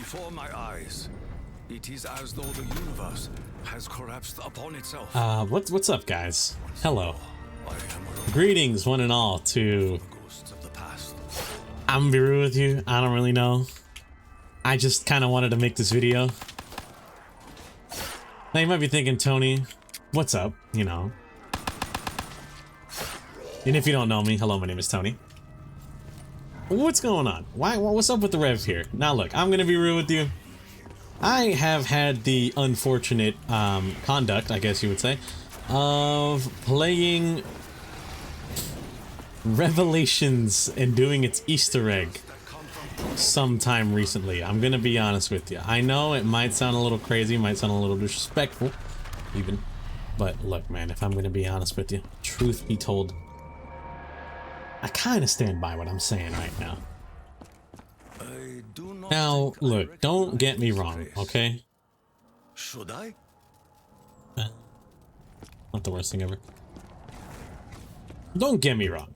Before my eyes, it is as though the universe has collapsed upon itself. What's up, guys? Hello. I am Greetings, one and all, to... ghosts of the past. I'm gonna be real with you, I don't really know. I just kind of wanted to make this video. Now you might be thinking, Tony, what's up? You know. And if you don't know me, hello, my name is Tony. What's going on? What's up with the rev here? Now look, I'm gonna be real with you. I have had the unfortunate conduct, I guess you would say, of playing Revelations and doing its Easter egg sometime recently. I'm gonna be honest with you. I know it might sound a little crazy, might sound a little disrespectful, even. But look, man, if I'm gonna be honest with you, truth be told, I kind of stand by what I'm saying right now. I do not Now, think I look, don't recognize get me this wrong, face. okay? Should I? Not the worst thing ever. Don't get me wrong.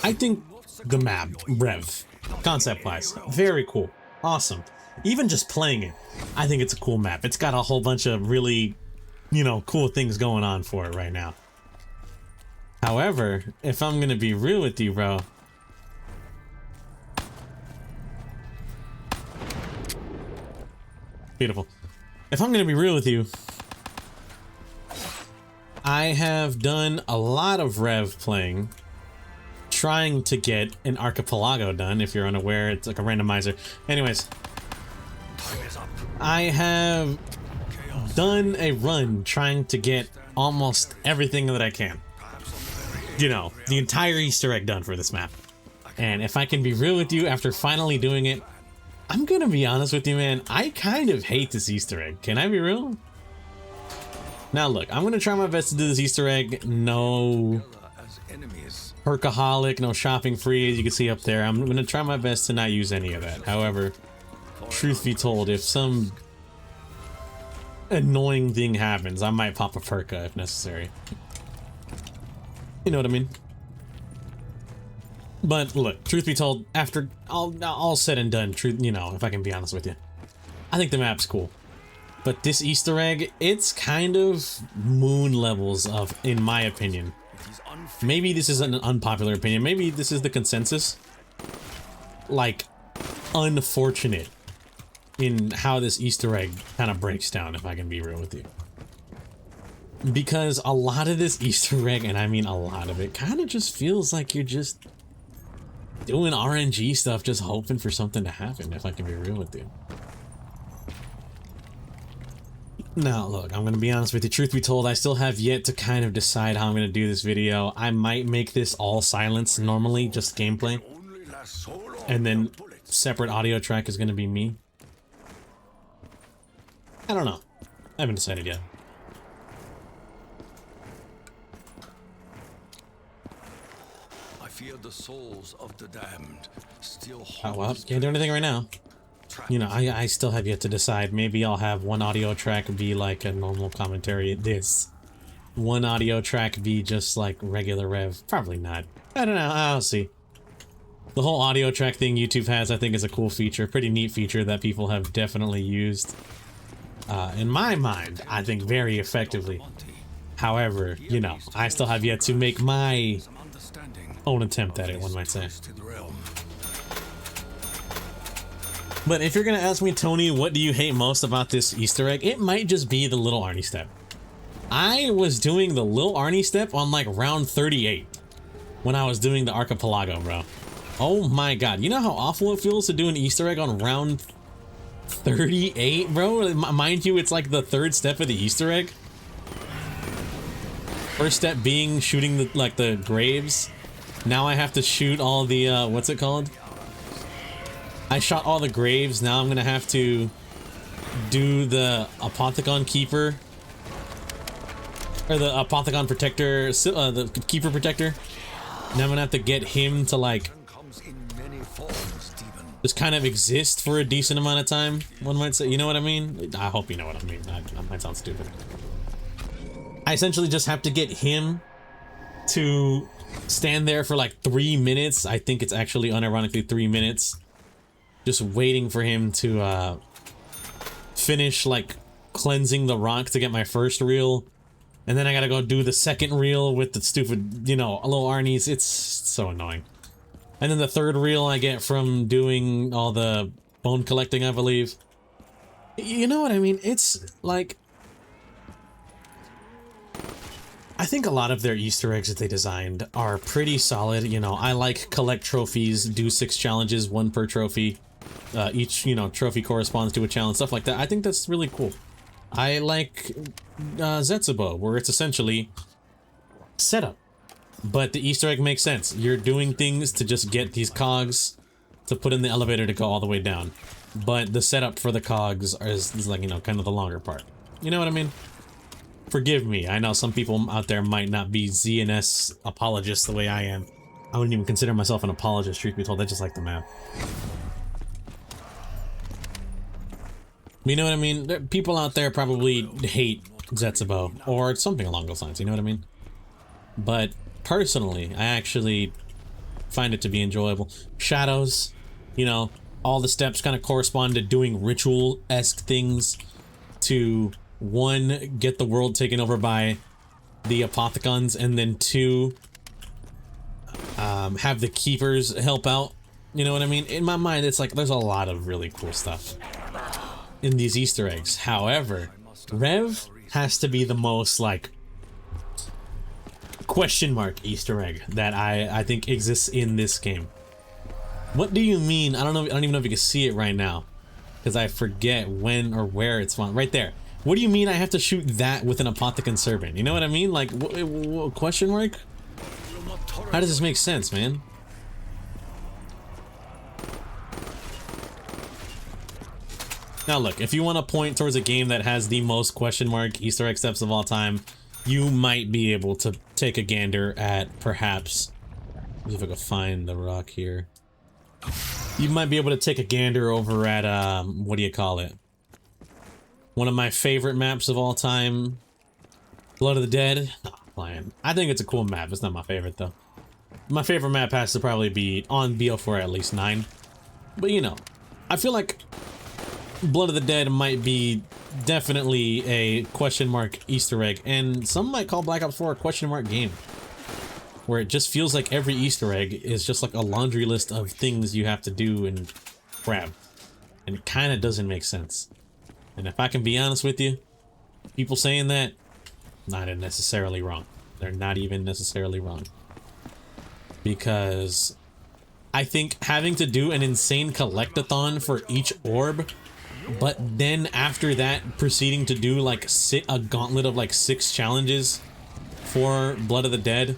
I think the map, Rev, concept-wise, very cool. Awesome. Even just playing it, I think it's a cool map. It's got a whole bunch of really, you know, cool things going on for it right now. However, if I'm gonna be real with you, bro, beautiful. If I'm gonna be real with you, I have done a lot of Rev playing, trying to get an Archipelago done. If you're unaware, it's like a randomizer. Anyways, Time is up. I have Chaos. done a run trying to get almost everything that I can. Perhaps on the very edge You know, of the entire Easter egg done for this map. And if I can be real with you, after finally doing it, I'm gonna be honest with you, man, I kind of hate this Easter egg. Can I be real? Now look, I'm gonna try my best to do this Easter egg. No as enemies. perkaholic, no shopping free, as you can see up there. I'm gonna try my best to not use any of that. However, truth be told, if some annoying thing happens, I might pop a perka if necessary. You know what I mean? But look, truth be told, after all said and done, truth, you know, if I can be honest with you, I think the map's cool. But this Easter egg, it's kind of moon levels of, in my opinion. It is unfair. Maybe this is an unpopular opinion. Maybe this is the consensus. Like, unfortunate in how this Easter egg kind of breaks down, if I can be real with you. Because a lot of this Easter egg, and I mean a lot of it, kind of just feels like you're just doing RNG stuff, just hoping for something to happen, if I can be real with you. Now, look, I'm going to be honest with you. Truth be told, I still have yet to kind of decide how I'm going to do this video. I might make this all silence normally, just gameplay. Only lasts so long And then without bullets. separate audio track is going to be me. I don't know. I haven't decided yet. I fear the souls of the damned still Oh, well, haunt can't do anything right now. trapped You know, I still have yet to decide. Maybe I'll have one audio track be like a normal commentary. This. One audio track be just like regular Rev. Probably not. I don't know. I'll see. The whole audio track thing YouTube has, I think, is a cool feature. Pretty neat feature that people have definitely used. In my mind, I think very effectively. Monty. However, you know, I still have yet to make my Some understanding own attempt at of it, one this might say. twisted realm. But if you're gonna ask me, Tony, what do you hate most about this Easter egg? It might just be the Little Arnie step. I was doing the Lil Arnie step on like round 38 when I was doing the Archipelago, bro. Oh my god. You know how awful it feels to do an Easter egg on round 38, bro? Mind you, it's like the third step of the Easter egg. First step being shooting the graves. Now I have to shoot all the, what's it called? I shot all the graves. Now I'm gonna have to do the Apothicon Keeper. Or the Apothicon Protector, the Keeper Protector. Now I'm gonna have to get him to like Comes in many forms, Stephen. just kind of exist for a decent amount of time, one might say. You know what I mean? I hope you know what I mean. That might sound stupid. I essentially just have to get him to stand there for like 3 minutes. I think it's actually unironically 3 minutes. just waiting for him to finish like cleansing the rock to get my first reel, and then I gotta go do the second reel with the stupid, you know, little Arnie's. It's so annoying. And then the third reel I get from doing all the bone collecting, I believe. You know what I mean? It's like, I think a lot of their Easter eggs that they designed are pretty solid. You know, I like collect trophies, do 6 challenges, 1 per trophy. Each, you know, trophy corresponds to a challenge, stuff like that. I think that's really cool. I like Zetsubo, where it's essentially setup. But the Easter egg makes sense. You're doing things to just get these cogs to put in the elevator to go all the way down. But the setup for the cogs is like, you know, kind of the longer part. You know what I mean? Forgive me. I know some people out there might not be ZNS apologists the way I am. I wouldn't even consider myself an apologist, truth be told. I just like the map. You know what I mean? People out there probably hate Zetsubo or something along those lines. You know what I mean? But personally, I actually find it to be enjoyable. Shadows, you know, all the steps kind of correspond to doing ritual-esque things to, 1, get the world taken over by the Apothicons, and then 2, have the Keepers help out. You know what I mean? In my mind, it's like there's a lot of really cool stuff in these Easter eggs. However, Rev has to be the most, like, question mark Easter egg that I think exists in this game. What do you mean? I don't even know if you can see it right now, because I forget when or where it's on. Right there. What do you mean I have to shoot that with an Apothicon Servant? You know what I mean? Like, question mark? How does this make sense, man? Now look, if you want to point towards a game that has the most question mark Easter egg steps of all time, you might be able to take a gander at perhaps, let's see if I can find the rock here. You might be able to take a gander over at, what do you call it? One of my favorite maps of all time, Blood of the Dead. Not playing. I think it's a cool map. It's not my favorite though. My favorite map has to probably be on BO4 at least 9. But you know, I feel like Blood of the Dead might be definitely a question mark Easter egg, and some might call Black Ops 4 a question mark game, where it just feels like every Easter egg is just like a laundry list of things you have to do and grab, and it kind of doesn't make sense. And if I can be honest with you, people saying that, not necessarily wrong. They're not even necessarily wrong, because I think having to do an insane collectathon for each orb, but then after that proceeding to do like a gauntlet of like 6 challenges for Blood of the Dead,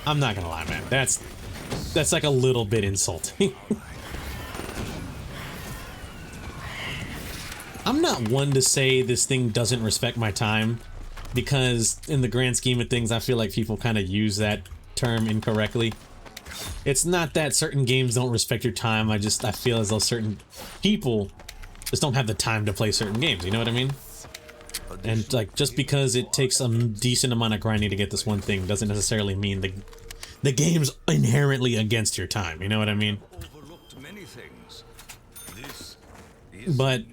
I'm not gonna lie, man, that's like a little bit insulting. I'm not one to say this thing doesn't respect my time, because in the grand scheme of things I feel like people kind of use that term incorrectly. It's not that certain games don't respect your time, I feel as though certain people just don't have the time to play certain games, you know what I mean? And like, just because it takes a decent amount of grinding to get this one thing doesn't necessarily mean the game's inherently against your time, you know what I mean? But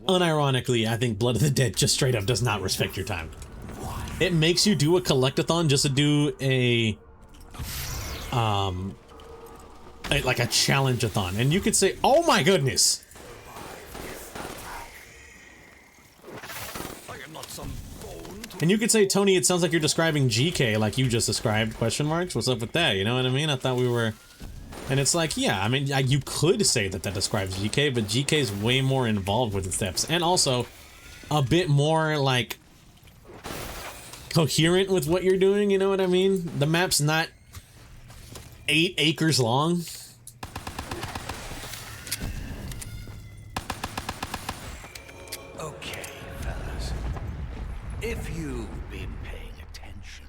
unironically, I think Blood of the Dead just straight up does not respect your time. It makes you do a collectathon just to do like a challenge-a-thon, and you could say, oh my goodness! And you could say, Tony, it sounds like you're describing GK like you just described, question marks? What's up with that? You know what I mean? I thought we were... And it's like, yeah, I mean, you could say that describes GK, but GK's way more involved with the steps. And also, a bit more, like, coherent with what you're doing, you know what I mean? The map's not 8 acres long. Okay, fellas. If you've been paying attention,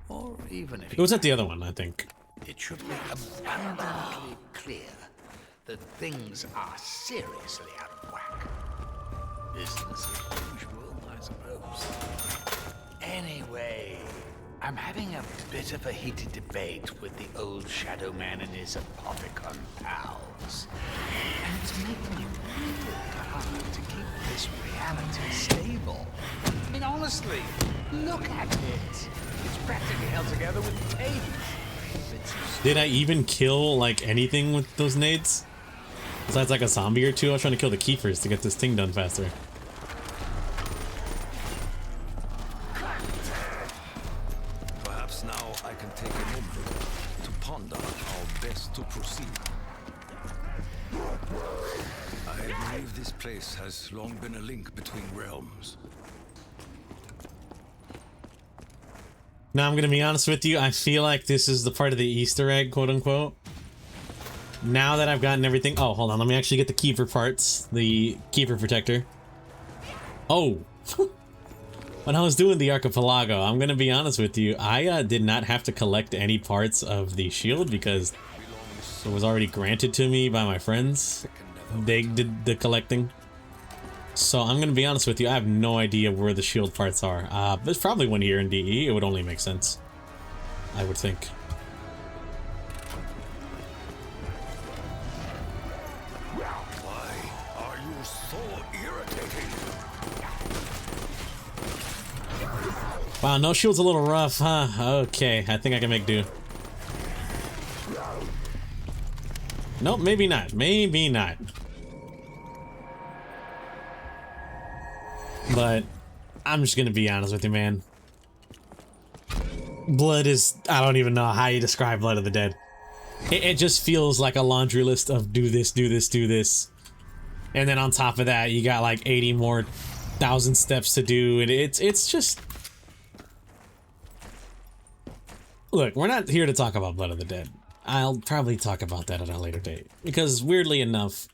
or even if It was at the other one, I think. it should be abundantly clear that things are seriously out of whack. Business as usual, I suppose. Anyway, I'm having a bit of a heated debate with the old Shadow Man and his Apothicon pals. And it's making it really hard to keep this reality stable. I mean, honestly, look at it. It's practically held together with tape. Did I even kill, like, anything with those nades? Besides, like, a zombie or two? I was trying to kill the Keepers to get this thing done faster. Perhaps now I can take a moment to ponder how best to proceed. I believe this place has long been a link between realms. Now, I'm gonna be honest with you, I feel like this is the part of the Easter egg, quote unquote. Now that I've gotten everything... Oh, hold on, let me actually get the Keeper parts. The Keeper Protector. Oh! When I was doing the Archipelago, I'm gonna be honest with you, I did not have to collect any parts of the shield because it was already granted to me by my friends. They did the collecting. So I'm gonna be honest with you, I have no idea where the shield parts are. There's probably one here in DE, it would only make sense. I would think. Why are you so irritating? Wow, no shield's a little rough, huh? Okay, I think I can make do. Nope, maybe not. Maybe not. But I'm just gonna be honest with you, man. Blood is... I don't even know how you describe Blood of the Dead. It just feels like a laundry list of do this, do this, do this. And then on top of that, you got like 80 more thousand steps to do. And it's just... Look, we're not here to talk about Blood of the Dead. I'll probably talk about that at a later date. Because weirdly enough,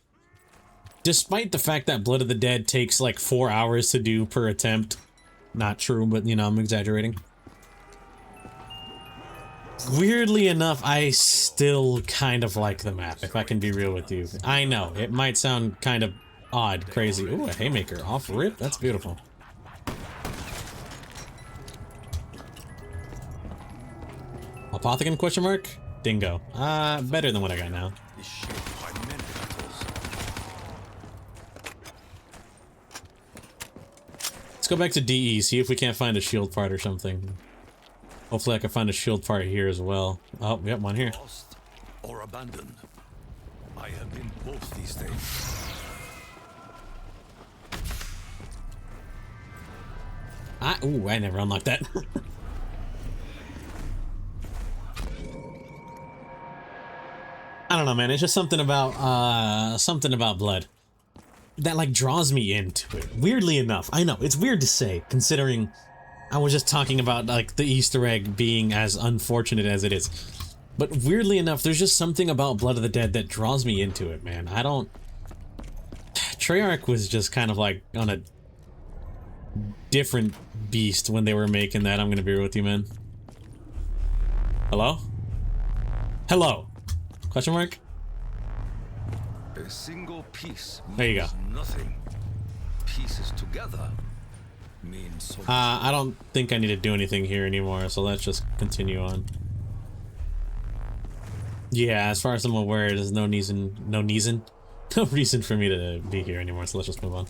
despite the fact that Blood of the Dead takes like 4 hours to do per attempt, not true, but you know, I'm exaggerating. Weirdly enough, I still kind of like the map, if I can be real with you. I know, it might sound kind of odd, crazy. Ooh, a haymaker off rip, that's beautiful. Apothicon question mark? Dingo. Better than what I got now. Is shaped by many battles. Let's go back to DE, see if we can't find a shield part or something. Hopefully I can find a shield part here as well. Oh, yep, one here. Lost or abandoned. I have been both these days. Ooh, I never unlocked that. I don't know, man. It's just something about blood that like draws me into it. Weirdly enough, I know it's weird to say, considering I was just talking about like the Easter egg being as unfortunate as it is. But weirdly enough, there's just something about Blood of the Dead that draws me into it, man. I don't... Treyarch was just kind of like on a different beast when they were making that. I'm gonna be real with you, man. Hello? Hello? Question mark? A single piece There you go. means nothing. Pieces together mean so much. I don't think I need to do anything here anymore, so let's just continue on. Yeah, as far as I'm aware, there's no reason for me to be here anymore, so let's just move on.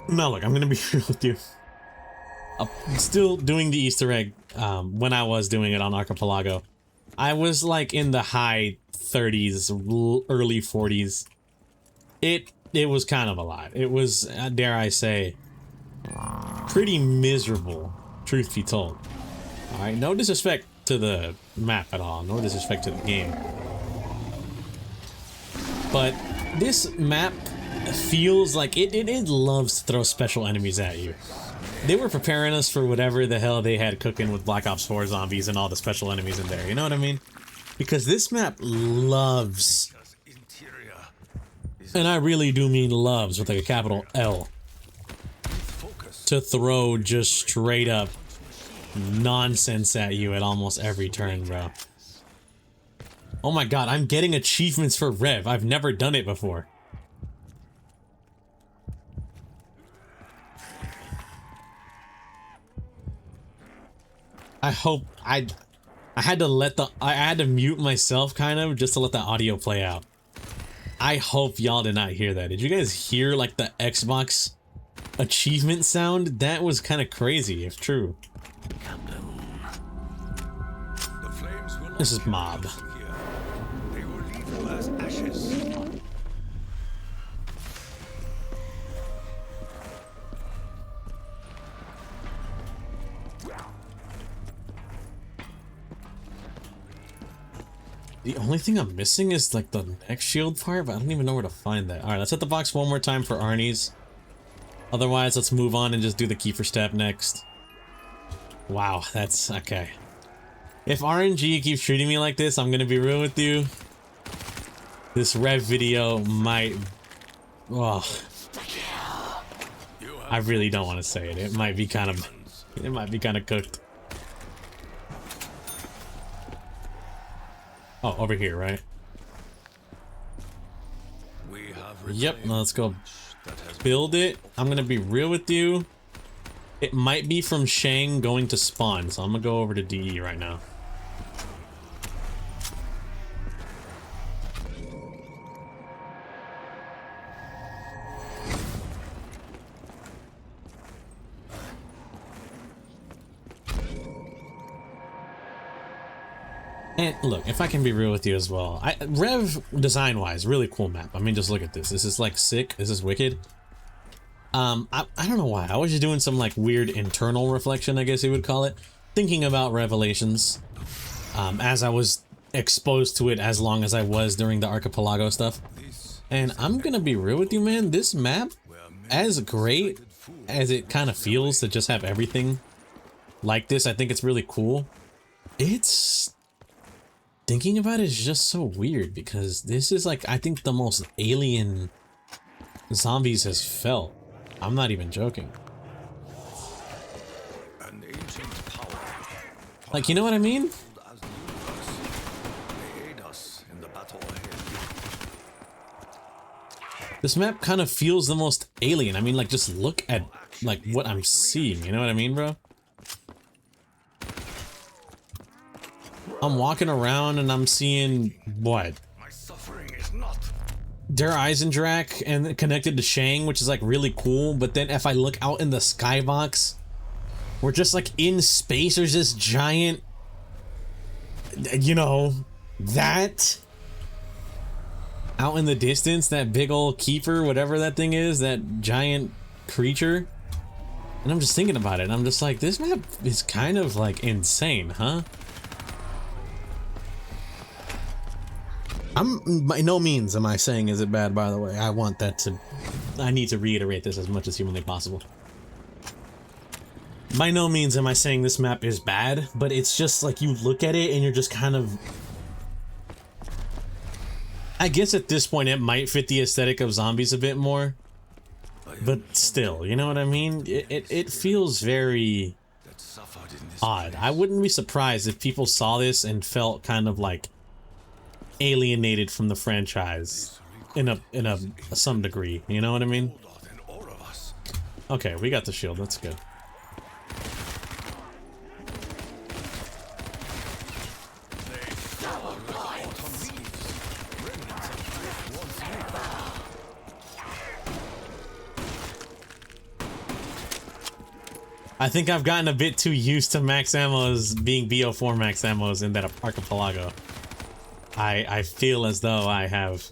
No, look, I'm gonna be real with you. I'm still doing the Easter egg when I was doing it on Archipelago. I was like in the high 30s, early 40s. It was kind of a lot. It was, dare I say, pretty miserable, truth be told. Alright, no disrespect to the map at all, no disrespect to the game. But this map feels like it loves to throw special enemies at you. They were preparing us for whatever the hell they had cooking with Black Ops 4 zombies and all the special enemies in there, you know what I mean? Because this map loves, and I really do mean loves with like a capital L, to throw just straight up nonsense at you at almost every turn, bro. Oh my god, I'm getting achievements for Rev. I've never done it before. I hope I had to mute myself kind of just to let the audio play out. I hope y'all did not hear that. Did you guys hear like the Xbox achievement sound? That was kind of crazy if true. The flames will not This is kill Mob. you from here. They will leave you as ashes. The only thing I'm missing is like the next shield part, but I don't even know where to find that. Alright, let's hit the box one more time for Arnie's. Otherwise, let's move on and just do the Kiefer step next. Wow, that's okay. If RNG keeps treating me like this, I'm gonna be real with you. This rev video might... Oh, I really don't want to say it. It might be kind of... It might be kind of cooked. Oh, over here, right? We have Yep, now let's go that has build it. I'm gonna be real with you. It might be from Shang going to spawn, so I'm gonna go over to DE right now. And look, if I can be real with you as well, Rev design-wise, really cool map. I mean, just look at this. This is like sick. This is wicked. I don't know why. I was just doing some like weird internal reflection, I guess you would call it, thinking about Revelations, as I was exposed to it as long as I was during the Archipelago stuff. And I'm gonna be real with you, man. This map, as great as it kind of feels to just have everything like this, I think it's really cool. It's... Thinking about it is just so weird because this is like, I think the most alien Zombies has felt. I'm not even joking. an ancient power. Like, you know what I mean? As the universe, they aid us in the battle ahead. This map kind of feels the most alien. I mean, like, just look at, like, what I'm seeing. You know what I mean, bro? I'm walking around and I'm seeing, what? My suffering is not. Der Eisendrache and connected to Shang, which is, like, really cool. But then if I look out in the skybox, we're just, like, in space. There's this giant, you know, that... Out in the distance, that big old keeper, whatever that thing is, that giant creature. And I'm just thinking about it, and I'm just like, this map is kind of, like, insane, huh? By no means am I saying is it bad, by the way. I need to reiterate this as much as humanly possible. By no means am I saying this map is bad, but it's just like you look at it and you're just kind of... I guess at this point it might fit the aesthetic of Zombies a bit more. But still, you know what I mean? It feels very odd. I wouldn't be surprised if people saw this and felt kind of like alienated from the franchise in a some degree, you know what I mean? Okay, we got the shield, that's good. I think I've gotten a bit too used to max ammos being BO4 max ammos in that Archipelago. I feel as though I have...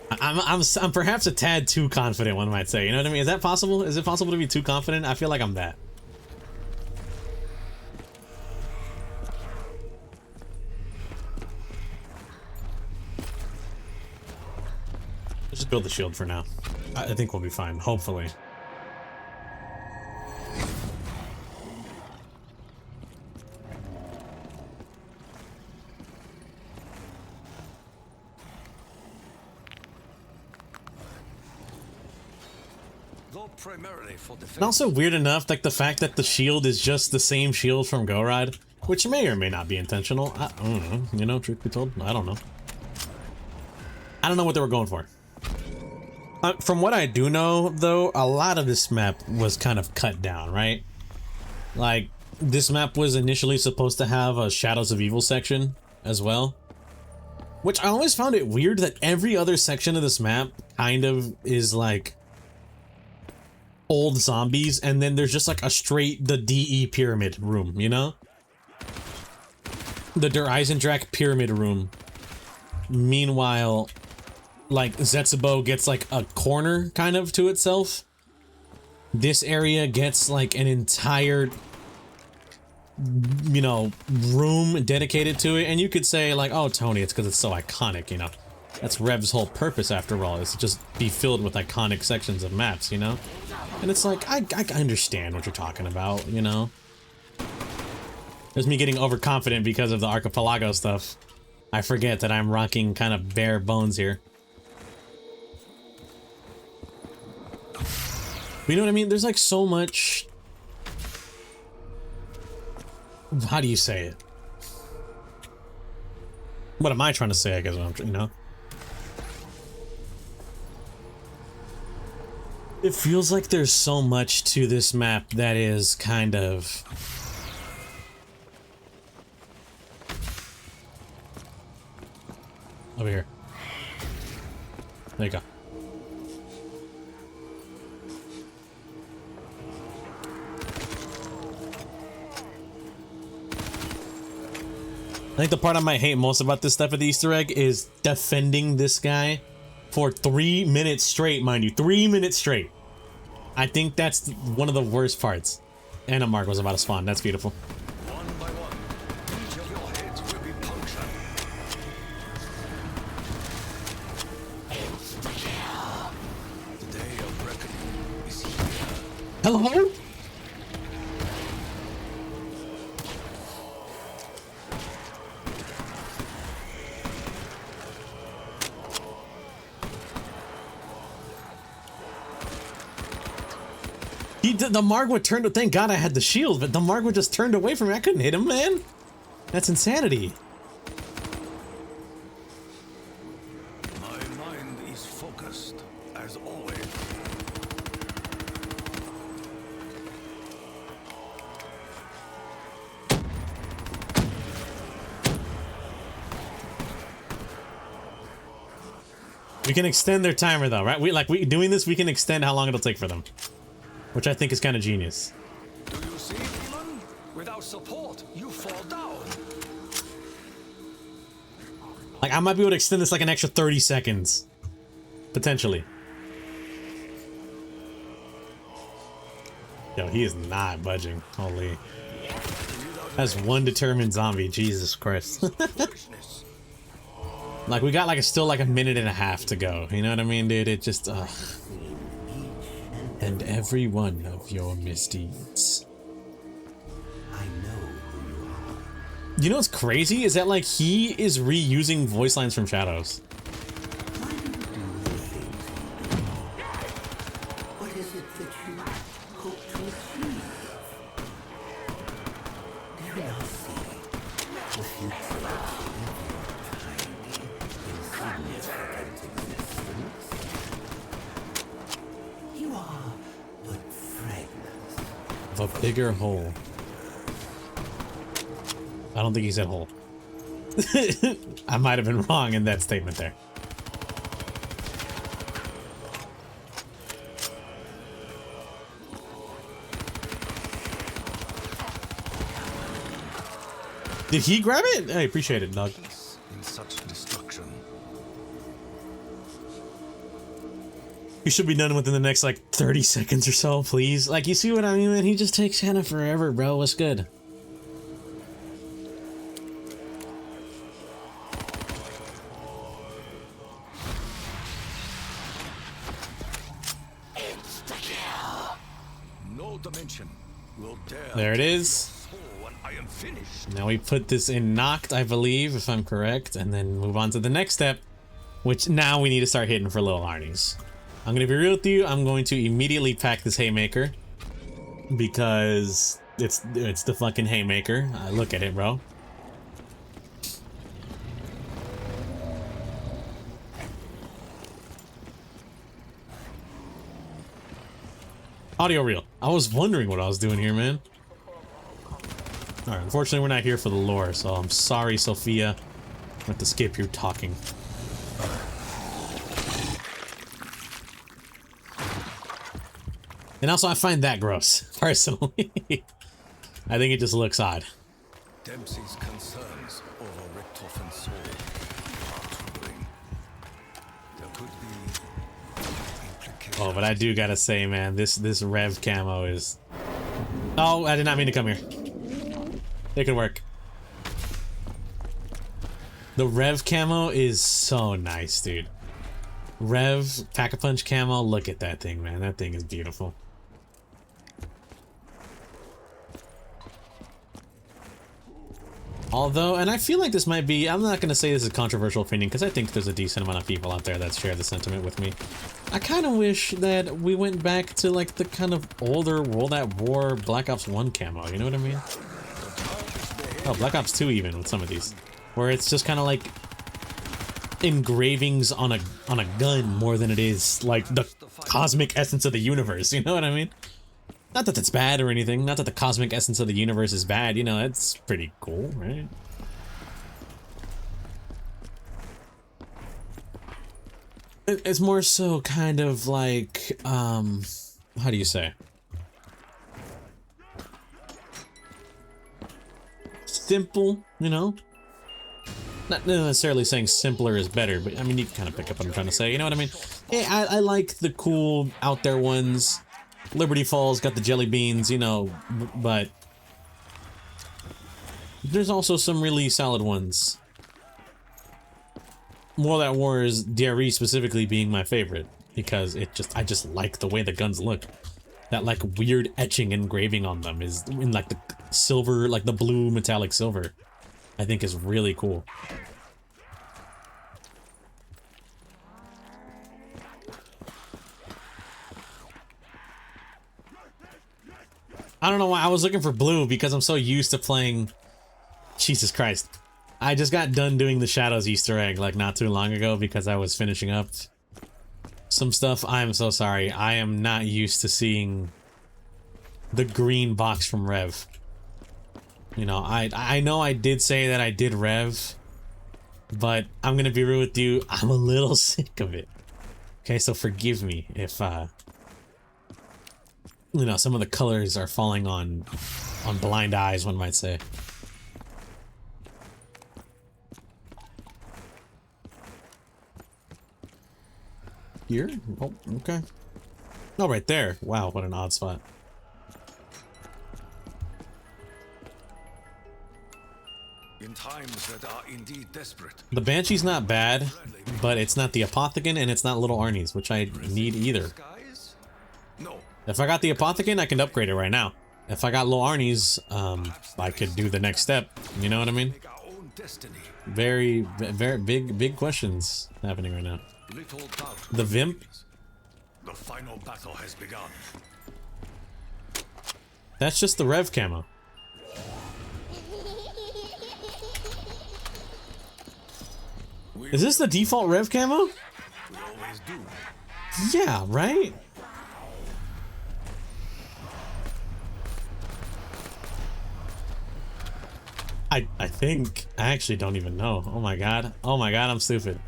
I'm perhaps a tad too confident, one might say. You know what I mean? Is that possible? Is it possible to be too confident? I feel like I'm that. Let's just build the shield for now. I think we'll be fine, hopefully. And also weird enough, like the fact that the shield is just the same shield from Gorod, which may or may not be intentional. I don't know, you know, truth be told, I don't know. I don't know what they were going for. From what I do know, though, a lot of this map was kind of cut down, right? Like, this map was initially supposed to have a Shadows of Evil section as well. Which I always found it weird that every other section of this map kind of is like old zombies, and then there's just like a straight the DE pyramid room, you know? The Der Eisendrache pyramid room. Meanwhile, like Zetsubo gets like a corner kind of to itself. This area gets like an entire, you know, room dedicated to it, and you could say like, oh Tony, it's because it's so iconic, you know. That's Rev's whole purpose after all, is to just be filled with iconic sections of maps, you know. And it's like, I understand what you're talking about, you know. There's me getting overconfident because of the Archipelago stuff. I forget that I'm rocking kind of bare bones here. But you know what I mean? There's like so much... How do you say it? What am I trying to say, I guess, you know? It feels like there's so much to this map that is kind of... Over here. There you go. I think the part I might hate most about this stuff at the Easter egg is defending this guy for 3 minutes straight, mind you. 3 minutes straight. I think that's one of the worst parts. And a mark was about to spawn. That's beautiful. One by one, each of your heads will be punctured. The day of reckoning is here. Hello? The Margwa turned. Thank God I had the shield, but the Margwa just turned away from me. I couldn't hit him, man. That's insanity. My mind is focused, as always. We can extend their timer though, right? We doing this, we can extend how long it'll take for them. Which I think is kind of genius. Do you see, Demon? Without support, you fall down. Like, I might be able to extend this like an extra 30 seconds. Potentially. Yo, he is not budging. Holy. That's one determined zombie. Jesus Christ. Like, we got like still like a minute and a half to go. You know what I mean, dude? It just, and every one of your misdeeds. I know who you are. You know what's crazy is that like he is reusing voice lines from Shadows. Why do you do the things you do? What is it that you hope to achieve? Do you not see the future of your tiny, insignificant existence? You are but fragments. Of a bigger whole. I don't think he said whole. I might have been wrong in that statement there. Did he grab it? I appreciate it, Doug. In such destruction. You should be done within the next like 30 seconds or so, please. Like, you see what I mean, man? He just takes kind of forever, bro. What's good? No dimension will dare. There it is. So when I am finished. Now we put this in knocked, I believe, if I'm correct, and then move on to the next step, which now we need to start hitting for little Arnie's. I'm gonna be real with you. I'm going to immediately pack this haymaker because it's the fucking haymaker. Look at it, bro. Audio reel. I was wondering what I was doing here, man. Alright, unfortunately we're not here for the lore, so I'm sorry, Sophia. I have to skip your talking. And also, I find that gross, personally. I think it just looks odd. Dempsey's concerns over Richtofen's soul are troubling. There could be implications. Oh, but I do gotta say, man, this Rev camo is... Oh, I did not mean to come here. It could work. The Rev camo is so nice, dude. Rev Pack-a-Punch camo, look at that thing, man. That thing is beautiful. Although, and I feel like this might be, I'm not going to say this is a controversial opinion, because I think there's a decent amount of people out there that share the sentiment with me. I kind of wish that we went back to, like, the kind of older World at War Black Ops 1 camo, you know what I mean? Oh, Black Ops 2 even, with some of these. Where it's just kind of like engravings on a gun more than it is, like, the cosmic essence of the universe, you know what I mean? Not that that's bad or anything, not that the cosmic essence of the universe is bad, you know, that's pretty cool, right? It's more so kind of like, how do you say? Simple, you know? Not necessarily saying simpler is better, but I mean, you can kind of pick up what I'm trying to say, you know what I mean? Hey, I like the cool out there ones. Liberty Falls got the jelly beans, you know, but there's also some really solid ones. World at War is DRE specifically being my favorite because I just like the way the guns look. That like weird etching engraving on them is in like the silver, like the blue metallic silver, I think is really cool. I don't know why I was looking for blue because I'm so used to playing. Jesus Christ. I just got done doing the Shadows Easter egg like not too long ago because I was finishing up some stuff. I'm so sorry. I am not used to seeing the green box from Rev. You know, I know I did say that I did Rev, but I'm gonna be real with you. I'm a little sick of it. Okay, so forgive me if you know, some of the colors are falling on blind eyes, one might say. Here? Oh, okay. Oh, right there. Wow, what an odd spot. In times that are indeed desperate. The Banshee's not bad, but it's not the Apothicon and it's not Little Arnie's, which I need either. Skies? No. If I got the Apothicon, I can upgrade it right now. If I got Little Arnie's, I could do the next step. You know what I mean? Make our own destiny. Very big questions happening right now. Little doubt. The Vimp. The final battle has begun. That's just the Rev camo. Is this the default Rev camo? We always do. Yeah, right? I think. I actually don't even know. Oh my god. Oh my god, I'm stupid.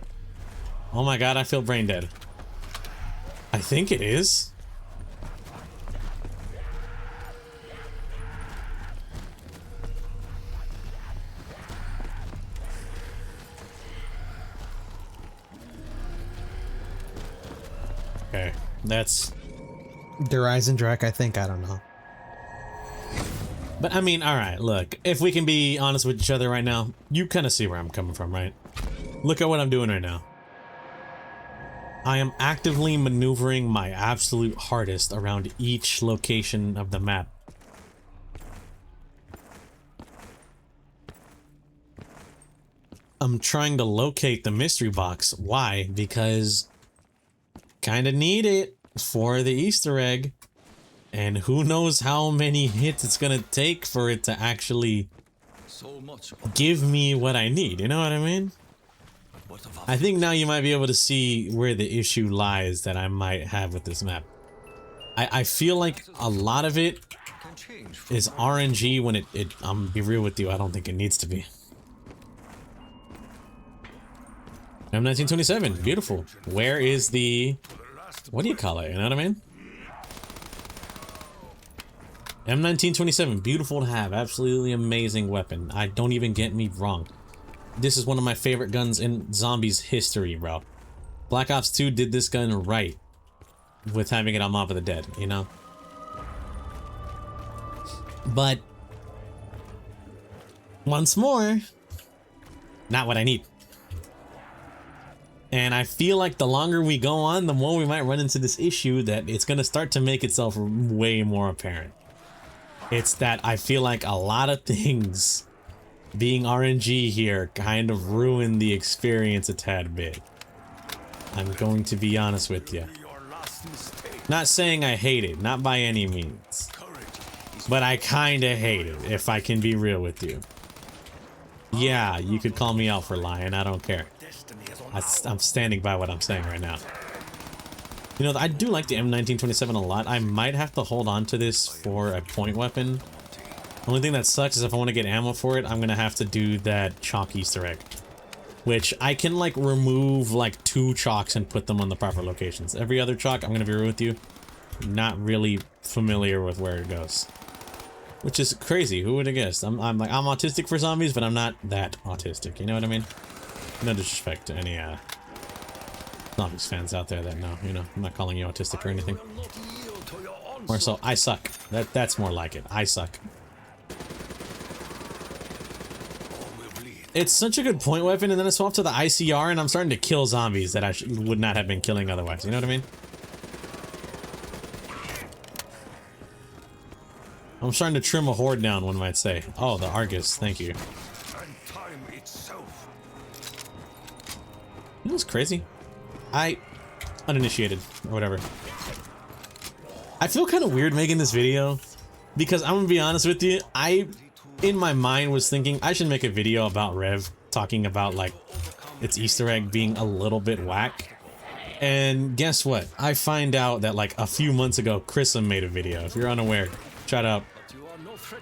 Oh my god, I feel brain dead. I think it is. Okay, that's Der Eisendrache, I think. I don't know. But I mean, alright, look, if we can be honest with each other right now, you kind of see where I'm coming from, right? Look at what I'm doing right now. I am actively maneuvering my absolute hardest around each location of the map. I'm trying to locate the mystery box. Why? Because kind of need it for the Easter egg. And who knows how many hits it's gonna take for it to actually So much. give me what I need, you know what I mean? What of I think now you might be able to see where the issue lies that I might have with this map. I feel like a lot of it is RNG when I'm gonna be real with you, I don't think it needs to be. M1927, beautiful. Where is the, what do you call it, you know what I mean? M1927, beautiful to have, absolutely amazing weapon. I don't even get me wrong. This is one of my favorite guns in zombies history, bro. Black Ops 2 did this gun right with having it on Mob of the Dead, you know? But once more, not what I need. And I feel like the longer we go on, the more we might run into this issue that it's going to start to make itself way more apparent. It's that I feel like a lot of things being RNG here kind of ruin the experience a tad bit. I'm going to be honest with you. Not saying I hate it, not by any means. But I kinda hate it, if I can be real with you. Yeah, you could call me out for lying, I don't care. I'm standing by what I'm saying right now. You know, I do like the M1927 a lot. I might have to hold on to this for a point weapon. The only thing that sucks is if I want to get ammo for it, I'm gonna have to do that chalk Easter egg. Which I can like remove like 2 chalks and put them on the proper locations. Every other chalk, I'm gonna be real with you, not really familiar with where it goes. Which is crazy, who would have guessed? I'm autistic for zombies, but I'm not that autistic, you know what I mean? No disrespect to any zombies fans out there that know, you know, I'm not calling you autistic or anything. Or so, I suck. That's more like it, I suck. It's such a good point weapon, and then I swap to the ICR and I'm starting to kill zombies that I would not have been killing otherwise, you know what I mean? I'm starting to trim a horde down, one might say. Oh, the Argus, thank you. You know what's crazy? Uninitiated, or whatever. I feel kind of weird making this video, because I'm gonna be honest with you, in my mind was thinking I should make a video about Rev, talking about like its Easter egg being a little bit whack. And guess what? I find out that like a few months ago, Chrism made a video. If you're unaware, shout out.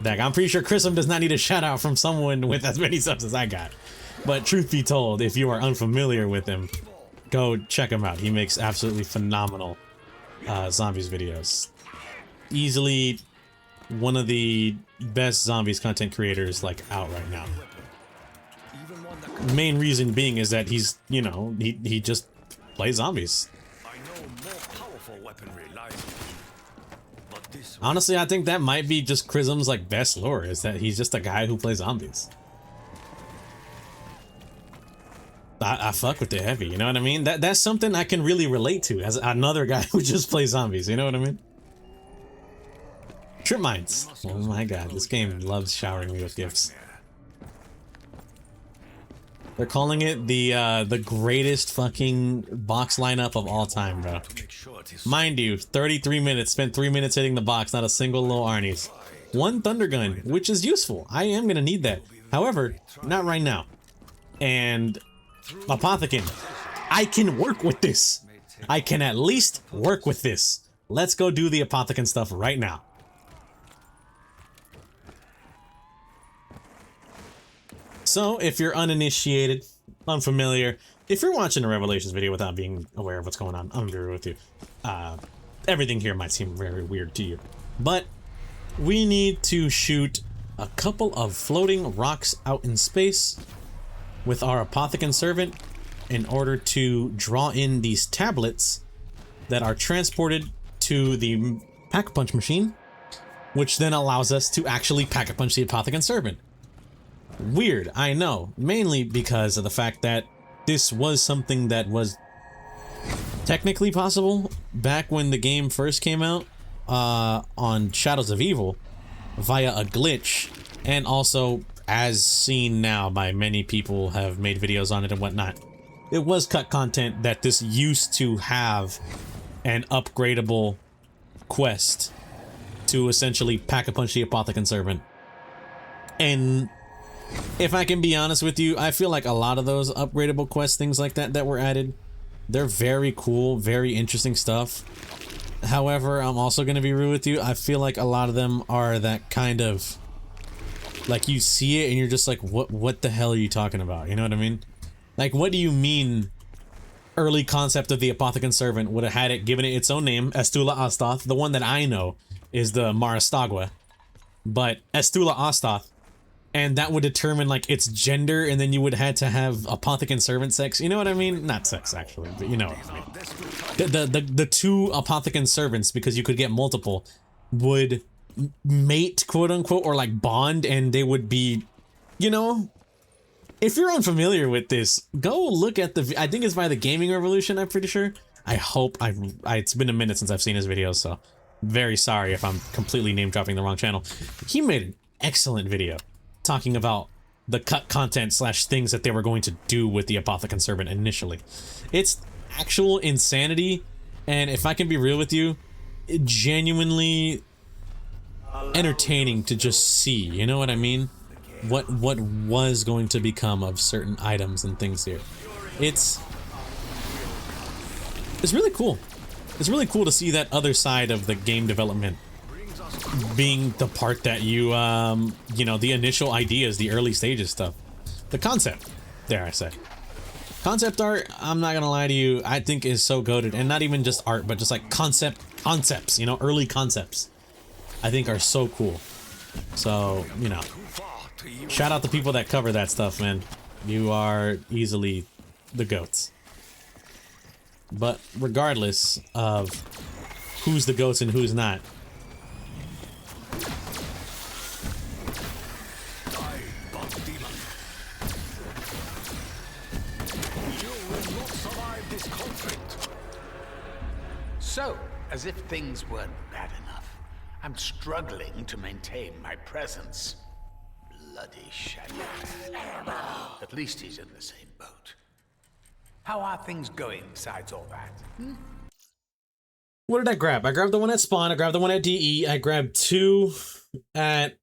Dag, I'm pretty sure Chrism does not need a shout out from someone with as many subs as I got. But truth be told, if you are unfamiliar with him, go check him out. He makes absolutely phenomenal zombies videos. Easily one of the best zombies content creators like out right now. Main reason being is that he's, you know, he just plays zombies. Honestly, I think that might be just Chrism's like best lore, is that he's just a guy who plays zombies. I fuck with the heavy, you know what I mean? That's something I can really relate to as another guy who just plays zombies, you know what I mean? Trip mines. Oh my god, this game loves showering me with gifts. They're calling it the greatest fucking box lineup of all time, bro. Mind you, 33 minutes, spent 3 minutes hitting the box, not a single little Arnie's. 1 Thunder Gun, which is useful. I am gonna need that. However, not right now. And Apothicon, I can work with this. I can at least work with this. Let's go do the Apothicon stuff right now. So, if you're uninitiated, unfamiliar, if you're watching a Revelations video without being aware of what's going on, I'm very with you. Everything here might seem very weird to you. But we need to shoot a couple of floating rocks out in space with our Apothicon Servant in order to draw in these tablets that are transported to the Pack-a-Punch machine, which then allows us to actually Pack-a-Punch the Apothicon Servant. Weird, I know, mainly because of the fact that this was something that was technically possible back when the game first came out on Shadows of Evil via a glitch, and also as seen now by many people have made videos on it and whatnot. It was cut content that this used to have an upgradable quest to essentially Pack-a-Punch the Apothicon Servant. And if I can be honest with you, I feel like a lot of those upgradable quests, things like that that were added, they're very cool, very interesting stuff. However, I'm also going to be real with you. I feel like a lot of them are that kind of, like, you see it and you're just like, what the hell are you talking about? You know what I mean? Like, what do you mean early concept of the Apothicon Servant would have had it, given it its own name, Estula Osthoth? The one that I know is the Marastagua, but Estula Osthoth, and that would determine, like, its gender, and then you would had to have Apothicon Servant sex. You know what I mean? Not sex, actually, but you know what I mean. The two Apothicon Servants, because you could get multiple, would mate, quote unquote, or like bond, and they would be, you know, if you're unfamiliar with this, go look at the, I think it's by the Gaming Revolution, I'm pretty sure. I hope it's been a minute since I've seen his videos, so very sorry if I'm completely name dropping the wrong channel. He made an excellent video talking about the cut content slash things that they were going to do with the Apothicon Servant initially. It's actual insanity, and if I can be real with you, it genuinely entertaining to just see, you know what I mean? What was going to become of certain items and things here. It's really cool. It's really cool to see that other side of the game development being the part that you, you know, the initial ideas, the early stages stuff. The concept, dare I say. Concept art, I'm not gonna lie to you, I think is so goated, and not even just art, but just like concepts, you know, early concepts, I think are so cool. So, you know, shout out to people that cover that stuff, man. You are easily the goats. But regardless of who's the goats and who's not, So, as if things weren't bad enough, I'm struggling to maintain my presence. Bloody Shadow Man. At least he's in the same boat. How are things going besides all that? what did I grab? I grabbed the one at Spawn, I grabbed the one at DE, I grabbed two at...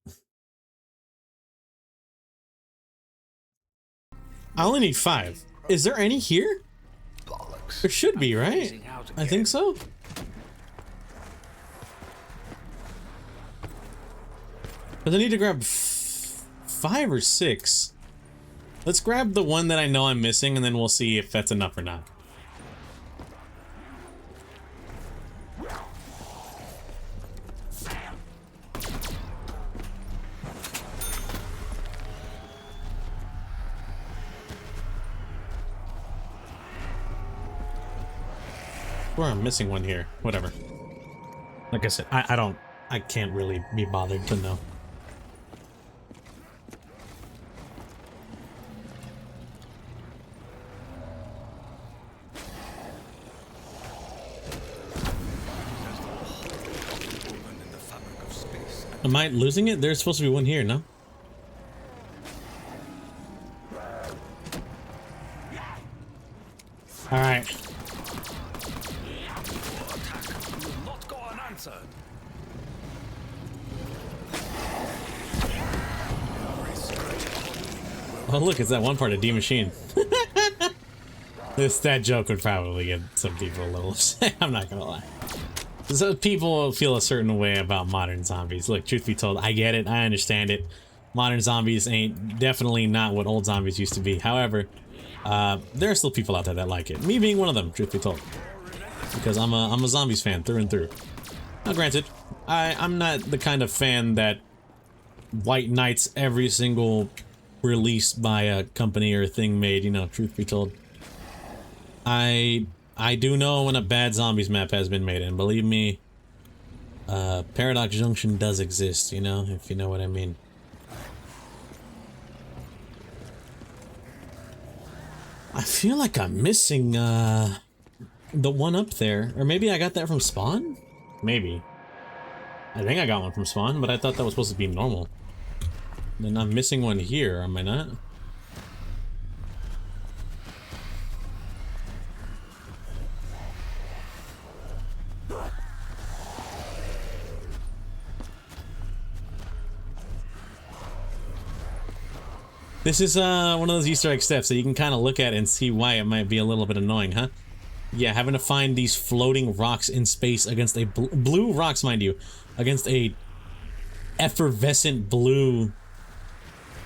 I only need 5. Is there any here? Bollocks. There should be, right? freezing out I again. think so. But I need to grab 5 or 6. Let's grab the one that I know I'm missing, and then we'll see if that's enough or not. Or I'm missing one here. Whatever. Like I said, I can't really be bothered to know. Am I losing it? There's supposed to be one here, no? Alright. Not go unanswered. Oh look, it's that one part of D Machine. That joke would probably get some people a little upset, I'm not gonna lie. So people feel a certain way about modern zombies. Look, truth be told, I get it, I understand it. Modern zombies ain't definitely not what old zombies used to be. However, there are still people out there that like it. Me being one of them, truth be told. Because I'm a zombies fan through and through. Now granted, I'm not the kind of fan that white knights every single release by a company or thing made, you know, truth be told. I do know when a bad zombies map has been made, and believe me, Paradox Junction does exist, you know, if you know what I mean. I feel like I'm missing, the one up there. Or maybe I got that from Spawn? Maybe. I think I got one from Spawn, but I thought that was supposed to be normal. Then I'm missing one here, am I not? This is one of those Easter egg steps that you can kind of look at and see why it might be a little bit annoying, huh? Yeah, having to find these floating rocks in space against a blue rocks, mind you, against a effervescent blue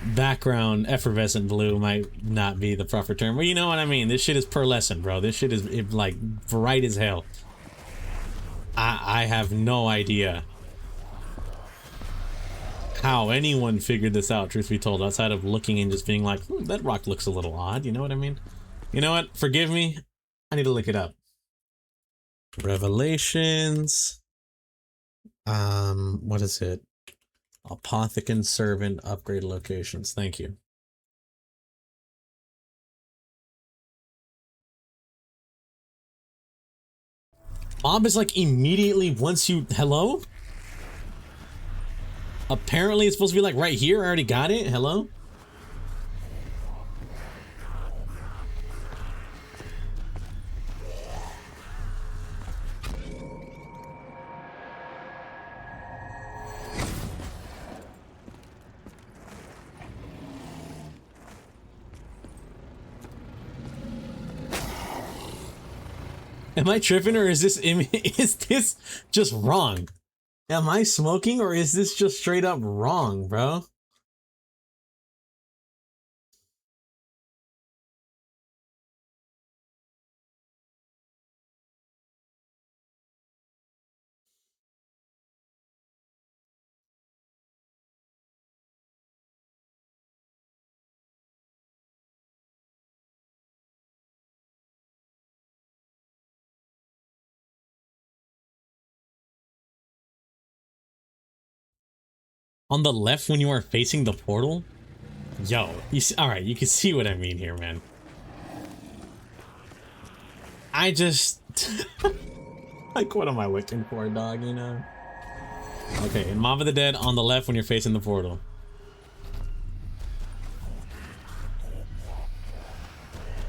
background. Effervescent blue might not be the proper term, but you know what I mean. This shit is pearlescent, bro. This shit is like bright as hell. I have no idea how anyone figured this out, truth be told, outside of looking and just being like, that rock looks a little odd, you know what I mean? You know what? Forgive me. I need to look it up. Revelations. What is it? Apothecon Servant upgrade locations. Thank you. Mob is like immediately once you... Hello? Apparently it's supposed to be like right here. I already got it. Hello? Am I tripping, or is this just wrong? Am I smoking, or is this just straight up wrong, bro? On the left when you are facing the portal? Yo, you see, all right, you can see what I mean here, man. I just... like, what am I looking for, dog, you know? Okay, in Mob of the Dead, on the left when you're facing the portal.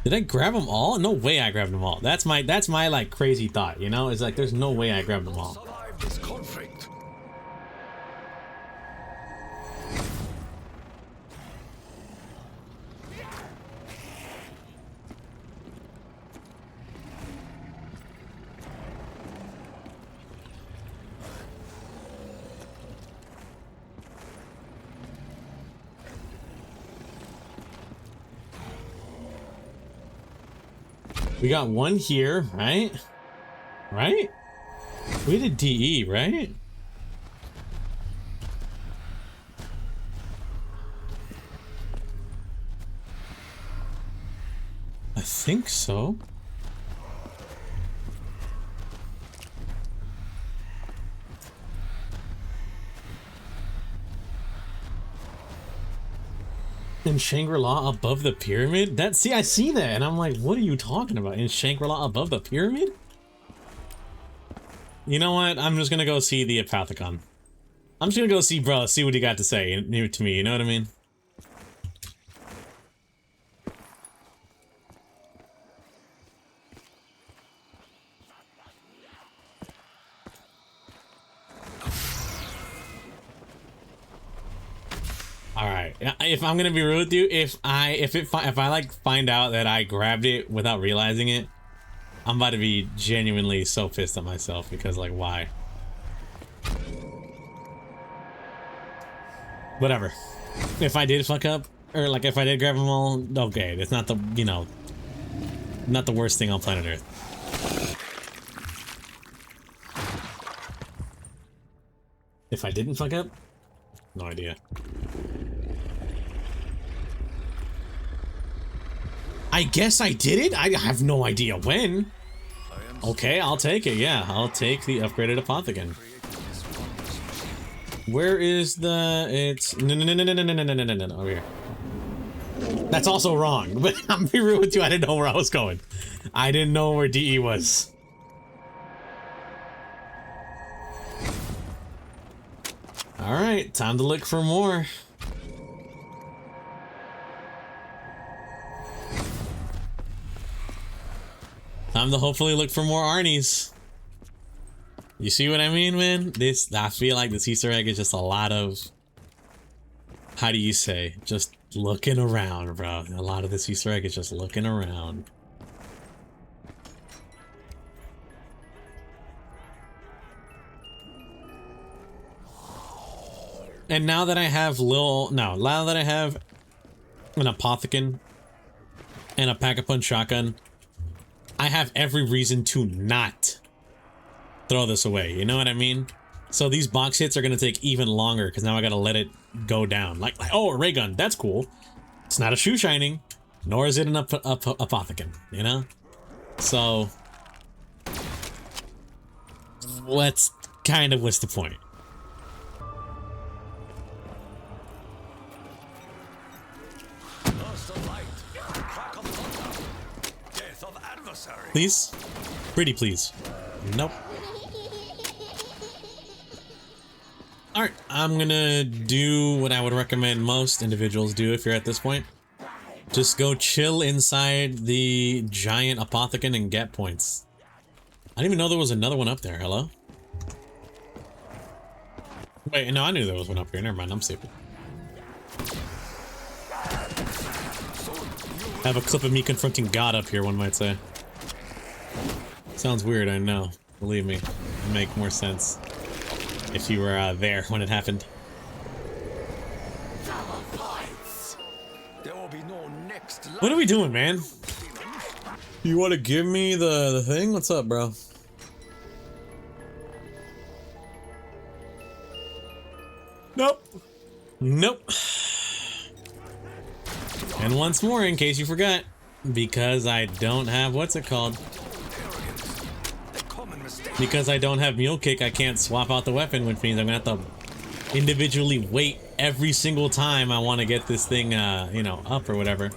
Did I grab them all? No way I grabbed them all. That's my like crazy thought, you know? It's like, there's no way I grabbed them all. Survive this conflict. We got one here, right? Right? We did DE, right? I think so. In Shangri-La above the pyramid? See, I see that, and I'm like, what are you talking about? In Shangri-La above the pyramid? You know what? I'm just gonna go see the Apothecon. I'm just gonna go see bro, see what he got to say to me, you know what I mean? Alright, if I'm gonna be real with you, if I like find out that I grabbed it without realizing it, I'm about to be genuinely so pissed at myself because, like, why? Whatever. If I did fuck up, or like if I did grab them all, okay, it's not the, you know, not the worst thing on planet Earth. If I didn't fuck up, no idea. I guess I did it? I have no idea when. Okay, I'll take it, yeah. I'll take the upgraded Apothecon. Where is the... It's... No, over here. That's also wrong, but I'm be real with you, I didn't know where I was going. I didn't know where DE was. Alright, time to look for more. Time to hopefully look for more Arnies. You see what I mean, man? I feel like this Easter egg is just a lot of, how do you say, just looking around, bro. A lot of this Easter egg is just looking around. And now that I have now that I have an Apothicon and a Pack-a-Punch shotgun, I have every reason to not throw this away. You know what I mean? So these box hits are gonna take even longer because now I gotta let it go down. Like oh, a ray gun, that's cool. It's not a shoe shining, nor is it an Apothicon, you know? So what's the point? Please? Pretty please. Nope. Alright, I'm gonna do what I would recommend most individuals do if you're at this point. Just go chill inside the giant Apothicon and get points. I didn't even know there was another one up there. Hello? Wait, no, I knew there was one up here. Never mind, I'm stupid. Have a clip of me confronting God up here, one might say. Sounds weird, I know. Believe me, it'd make more sense if you were there when it happened. What are we doing, man? You want to give me the thing? What's up, bro? Nope. Nope. And once more, in case you forgot, because I don't have what's it called? Because I don't have Mule Kick, I can't swap out the weapon, which means I'm gonna have to individually wait every single time I want to get this thing, you know, up or whatever.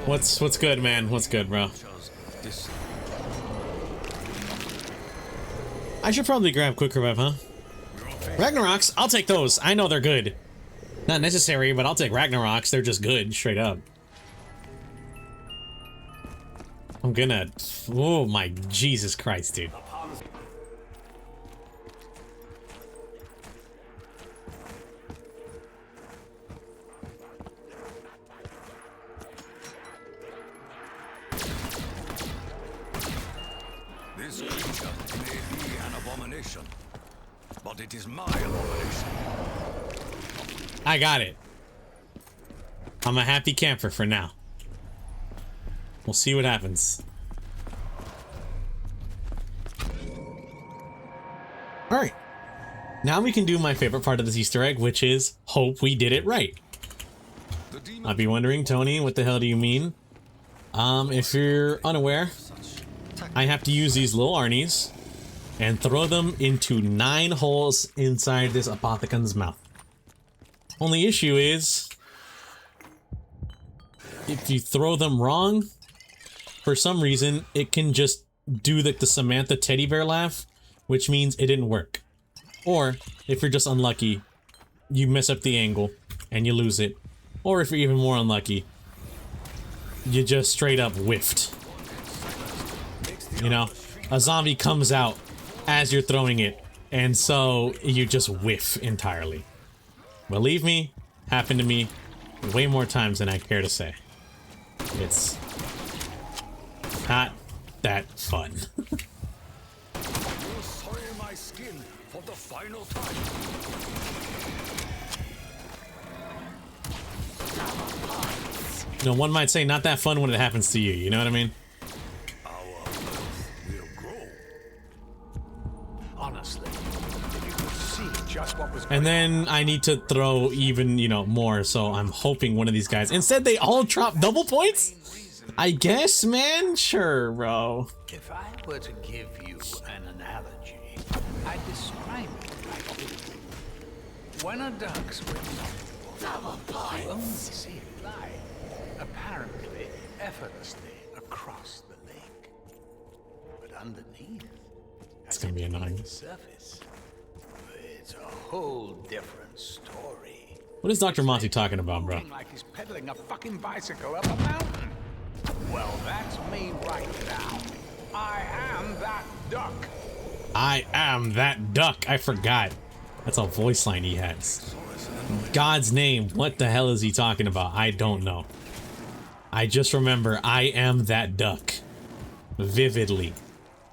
What's good, man? What's good, bro? I should probably grab Quick Revive, huh? Ragnaroks, I'll take those. I know they're good. Not necessary, but I'll take Ragnaroks. They're just good, straight up. I'm gonna... Oh my Jesus Christ, dude. This creature may be an abomination, but it is my abomination. I got it. I'm a happy camper for now. We'll see what happens. Alright. Now we can do my favorite part of this Easter egg, which is hope we did it right. I'll be wondering, Tony, what the hell do you mean? If you're unaware, I have to use these little Arnies and throw them into 9 holes inside this Apothecon's mouth. Only issue is, if you throw them wrong, for some reason, it can just do like the Samantha teddy bear laugh, which means it didn't work. Or, if you're just unlucky, you mess up the angle and you lose it. Or if you're even more unlucky, you just straight up whiffed. You know, a zombie comes out as you're throwing it, and so you just whiff entirely. Believe me, happened to me way more times than I care to say. It's not that fun. You'll soil my skin for the final time. You know, one might say not that fun when it happens to you, you know what I mean? Honestly, if you could see just what was going And then I need to throw even, you know, more, so I'm hoping one of these guys... Instead, they all drop double points? I guess, man? Sure, bro. If I were to give you an analogy, I'd describe it like this. When a duck swims up, you only see it glide, apparently effortlessly across the lake. But underneath, It's gonna be annoying. the surface, it's a whole different story. What is Dr. Monty talking about, bro? Moving like he's pedaling a fucking bicycle up a mountain. Well, that's me right now. I am that duck. I am that duck. I forgot. That's a voice line he has. God's name, what the hell is he talking about? I don't know. I just remember I am that duck. Vividly.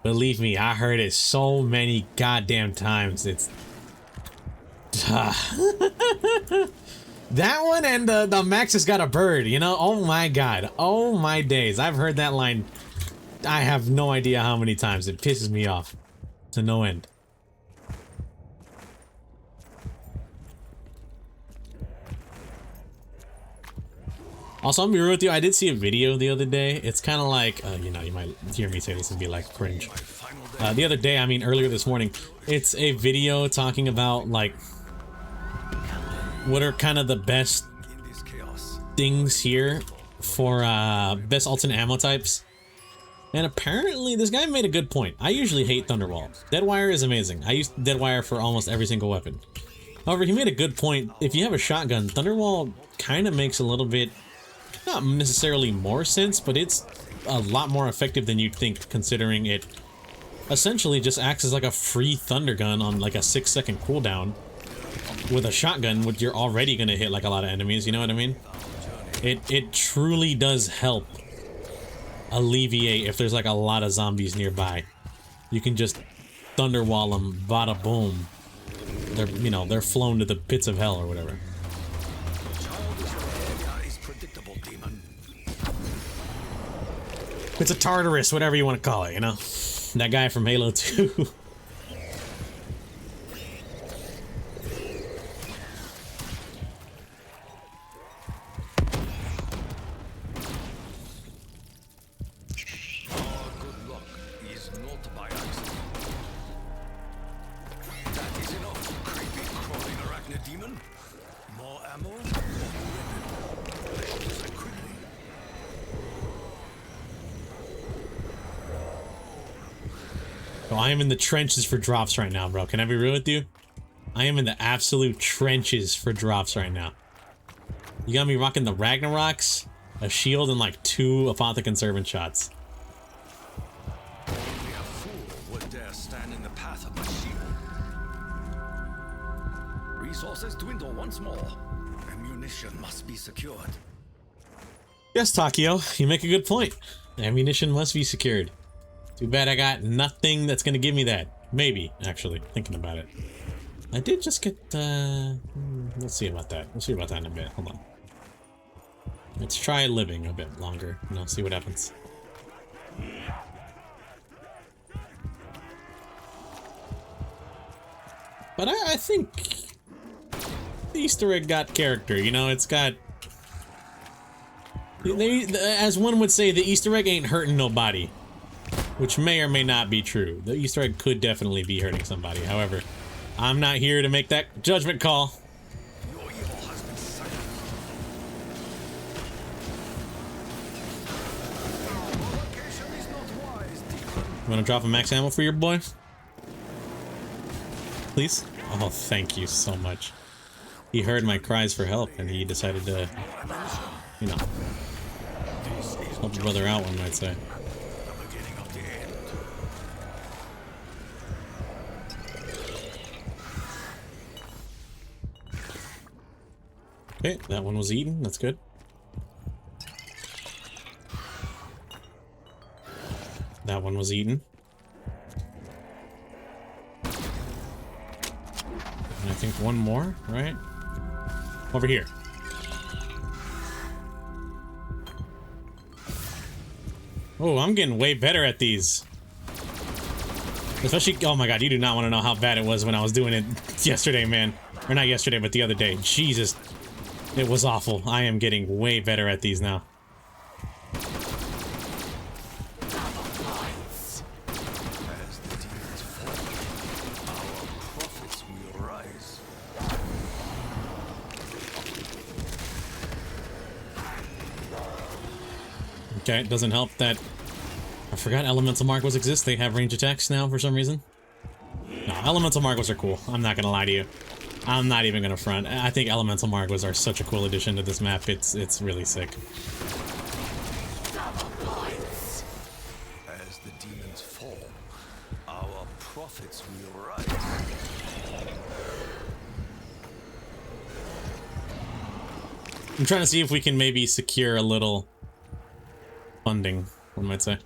Believe me, I heard it so many goddamn times. It's... That one and the Max has got a bird, you know? Oh my god. Oh my days. I've heard that line, I have no idea how many times. It pisses me off to no end. Also, I'm gonna be real with you, I did see a video the other day. It's kind of like, you know, you might hear me say this and be like, cringe. The other day, I mean earlier this morning, it's a video talking about, like, what are kind of the best things here for best alternate ammo types. And apparently, this guy made a good point. I usually hate Thunderwall. Deadwire is amazing. I use Deadwire for almost every single weapon. However, he made a good point. If you have a shotgun, Thunderwall kind of makes a little bit... not necessarily more sense, but it's a lot more effective than you'd think, considering it essentially just acts as like a free thunder gun on like a 6-second cooldown. With a shotgun, which you're already gonna hit like a lot of enemies, you know what I mean? It truly does help alleviate if there's like a lot of zombies nearby. You can just thunderwall them, bada boom. They're, you know, they're flown to the pits of hell or whatever. It's a Tartarus, whatever you want to call it, you know? That guy from Halo 2. I am in the trenches for drops right now, bro. Can I be real with you? I am in the absolute trenches for drops right now. You got me rocking the Ragnaroks, a shield, and like 2 Apothicon Servant shots. Only a fool would dare stand in the path of my shield. Resources dwindle once more. Ammunition must be secured. Yes, Takio, you make a good point. Ammunition must be secured. Too bad I got nothing that's gonna give me that. Maybe, actually, thinking about it. I did just get, let's see about that. We'll see about that in a bit. Hold on. Let's try living a bit longer, and I'll see what happens. But I think the Easter egg got character, you know, it's got... as one would say, the Easter egg ain't hurting nobody. Which may or may not be true. The Easter egg could definitely be hurting somebody. However, I'm not here to make that judgment call. Your evil has been silenced. Provocation is not wise, demon. You wanna drop a max ammo for your boy? Please? Oh, thank you so much. He heard my cries for help and he decided to, you know, help a brother out, one might say. Okay, that one was eaten. That's good. That one was eaten. And I think one more, right? Over here. Oh, I'm getting way better at these. Especially, oh my god, you do not want to know how bad it was when I was doing it yesterday, man. Or not yesterday, but the other day. Jesus. It was awful. I am getting way better at these now. As the demons fall, our prophets will rise. Okay, it doesn't help that I forgot Elemental Margwas exist. They have range attacks now for some reason. No, Elemental Margwas are cool. I'm not gonna lie to you. I'm not even gonna front. I think Elemental Margwas are such a cool addition to this map. It's really sick. As the demons fall, our prophets will rise. I'm trying to see if we can maybe secure a little funding, one might say.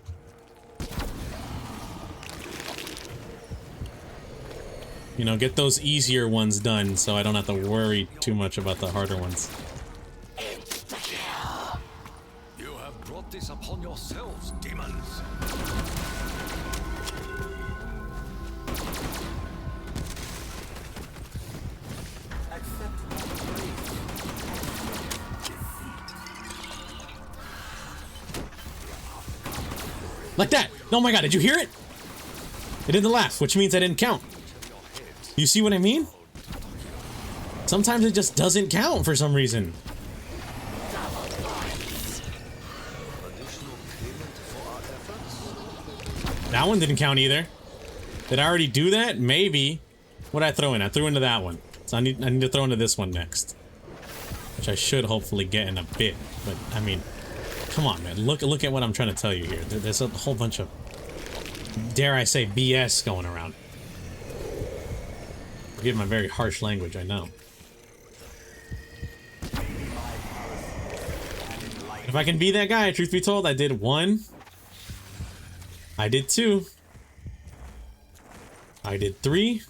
You know, get those easier ones done so I don't have to worry too much about the harder ones. You have brought this upon yourselves, demons. Like that! Oh my god, did you hear it? It didn't laugh, which means I didn't count. You see what I mean? Sometimes it just doesn't count for some reason. That one didn't count either. Did I already do that? Maybe. What did I throw in? I threw into that one. So I need to throw into this one next. Which I should hopefully get in a bit. But, I mean, come on, man. Look at what I'm trying to tell you here. There's a whole bunch of, dare I say, BS going around. Forgive my very harsh language, I know. If I can be that guy, truth be told, I did 1. I did 2. I did 3.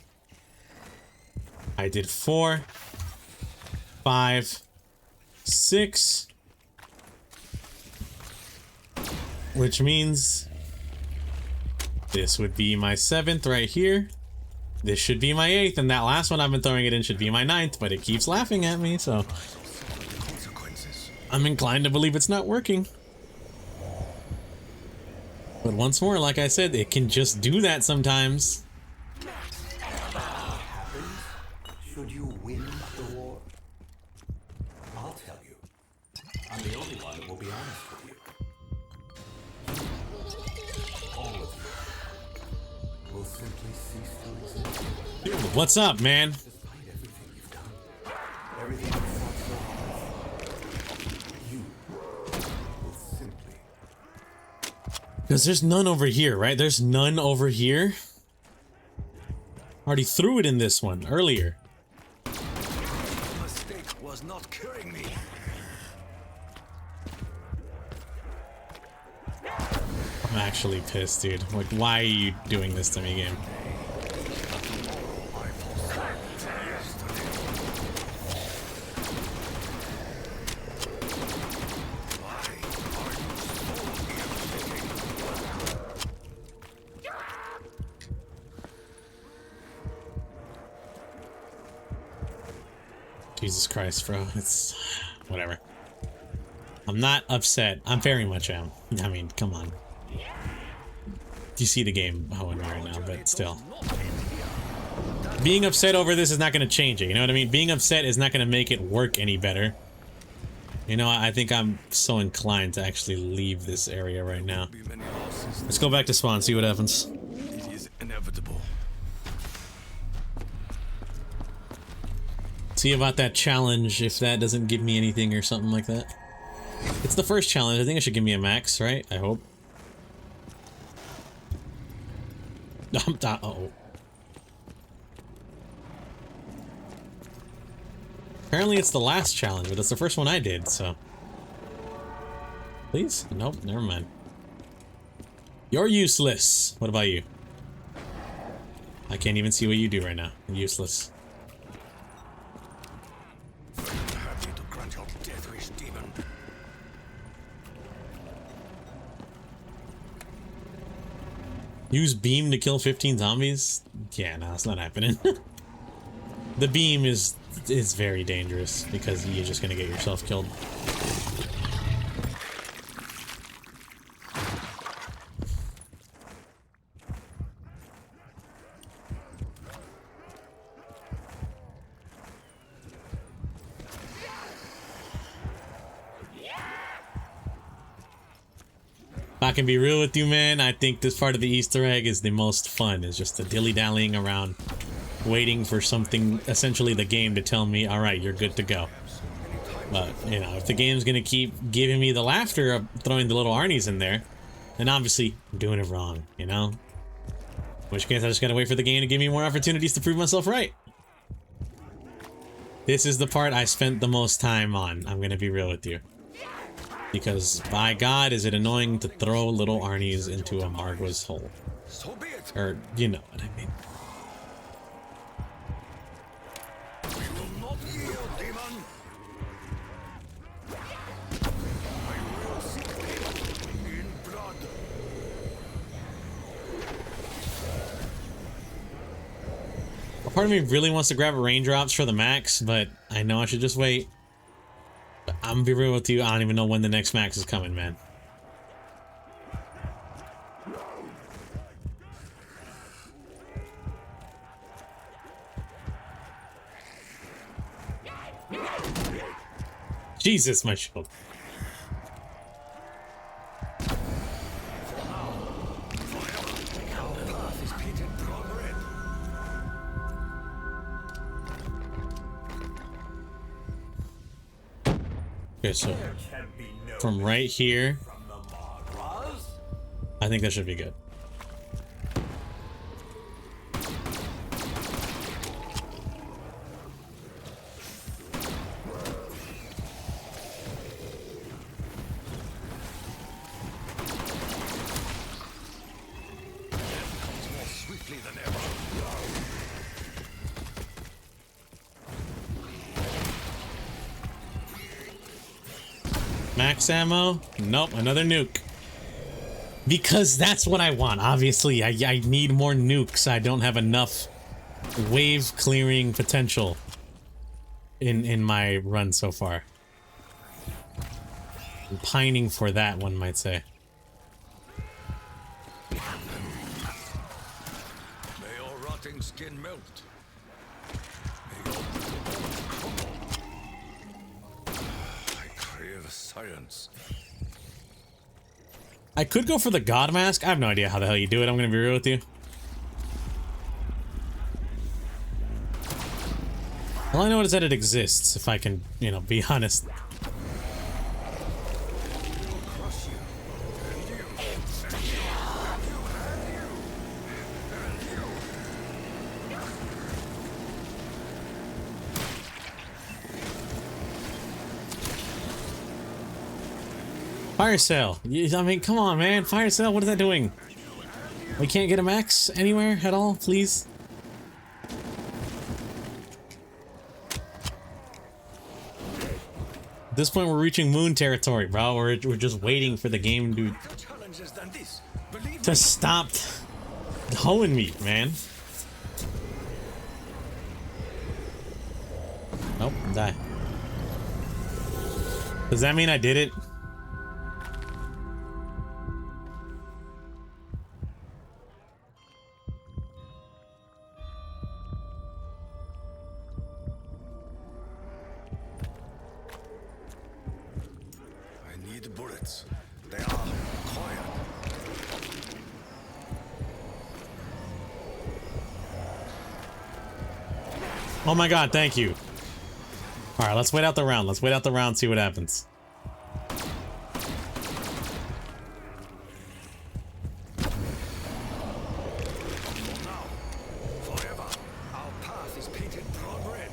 I did 4. 5. 6. Which means this would be my 7th right here. This should be my 8th, and that last one I've been throwing it in should be my 9th, but it keeps laughing at me, so I'm inclined to believe it's not working. But once more, like I said, it can just do that sometimes. Should you win the war? I'll tell you. I'm the only one that will be honest with you. All of you will simply cease to exist. Dude, what's up, man? Despite everything you've done, everything you've fought so hard for, you will simply. Because there's none over here, right? There's none over here. Already threw it in this one earlier. The mistake was not killing me. I'm actually pissed, dude. Like, why are you doing this to me, game? Jesus Christ, bro. It's whatever. I'm not upset. I'm very much am. I mean, come on. You see the game how in right now, but still. Being upset over this is not going to change it, you know what I mean? Being upset is not going to make it work any better. You know, I think I'm so inclined to actually leave this area right now. Let's go back to spawn, see what happens. It is inevitable. See about that challenge, if that doesn't give me anything or something like that. It's the first challenge. I think it should give me a max, right? I hope. Uh-oh. Apparently it's the last challenge, but it's the first one I did, so... Please? Nope, never mind. You're useless. What about you? I can't even see what you do right now. Useless. Happy to grant your death wish, demon. Use beam to kill 15 zombies? Yeah, no, it's not happening. The beam is very dangerous because you're just gonna get yourself killed. If I can be real with you, man, I think this part of the Easter egg is the most fun. It's just the dilly-dallying around, waiting for something, essentially the game, to tell me, alright, you're good to go. But, you know, if the game's gonna keep giving me the laughter of throwing the little Arnies in there, then obviously I'm doing it wrong, you know? In which case I just gotta wait for the game to give me more opportunities to prove myself right. This is the part I spent the most time on. I'm gonna be real with you. Because, by God, is it annoying to throw little Arnie's into a Margwa's hole. So be it. Or, you know what I mean. We will not yield, demon. I will seek thee in blood. A part of me really wants to grab raindrops for the max, but I know I should just wait. But I'm gonna be real with you, I don't even know when the next max is coming, man. Jesus, my shield. Our path is painted blood red. Okay, so from right here, I think that should be good. More swiftly than ever. Max ammo? Nope, another nuke. Because that's what I want. Obviously, I need more nukes. I don't have enough wave clearing potential in my run so far. I'm pining for that, one might say. May your rotting skin melt. May your bones crumble. I crave science. I could go for the God Mask. I have no idea how the hell you do it. I'm gonna be real with you. All I know is that it exists, if I can, you know, be honest. Crush you. And you. And you. And you. And you. Fire Sale. I mean, come on, man. Fire Sale, what is that doing? We can't get a max anywhere at all, please? At this point, we're reaching moon territory, bro. We're just waiting for the game Challenges than this. Believe to me. stop hoeing me, man. Nope, die. Does that mean I did it? I need bullets. They are required. Oh my god, thank you. Alright, let's wait out the round. Let's wait out the round, see what happens. Now, forever, our path is painted blood red.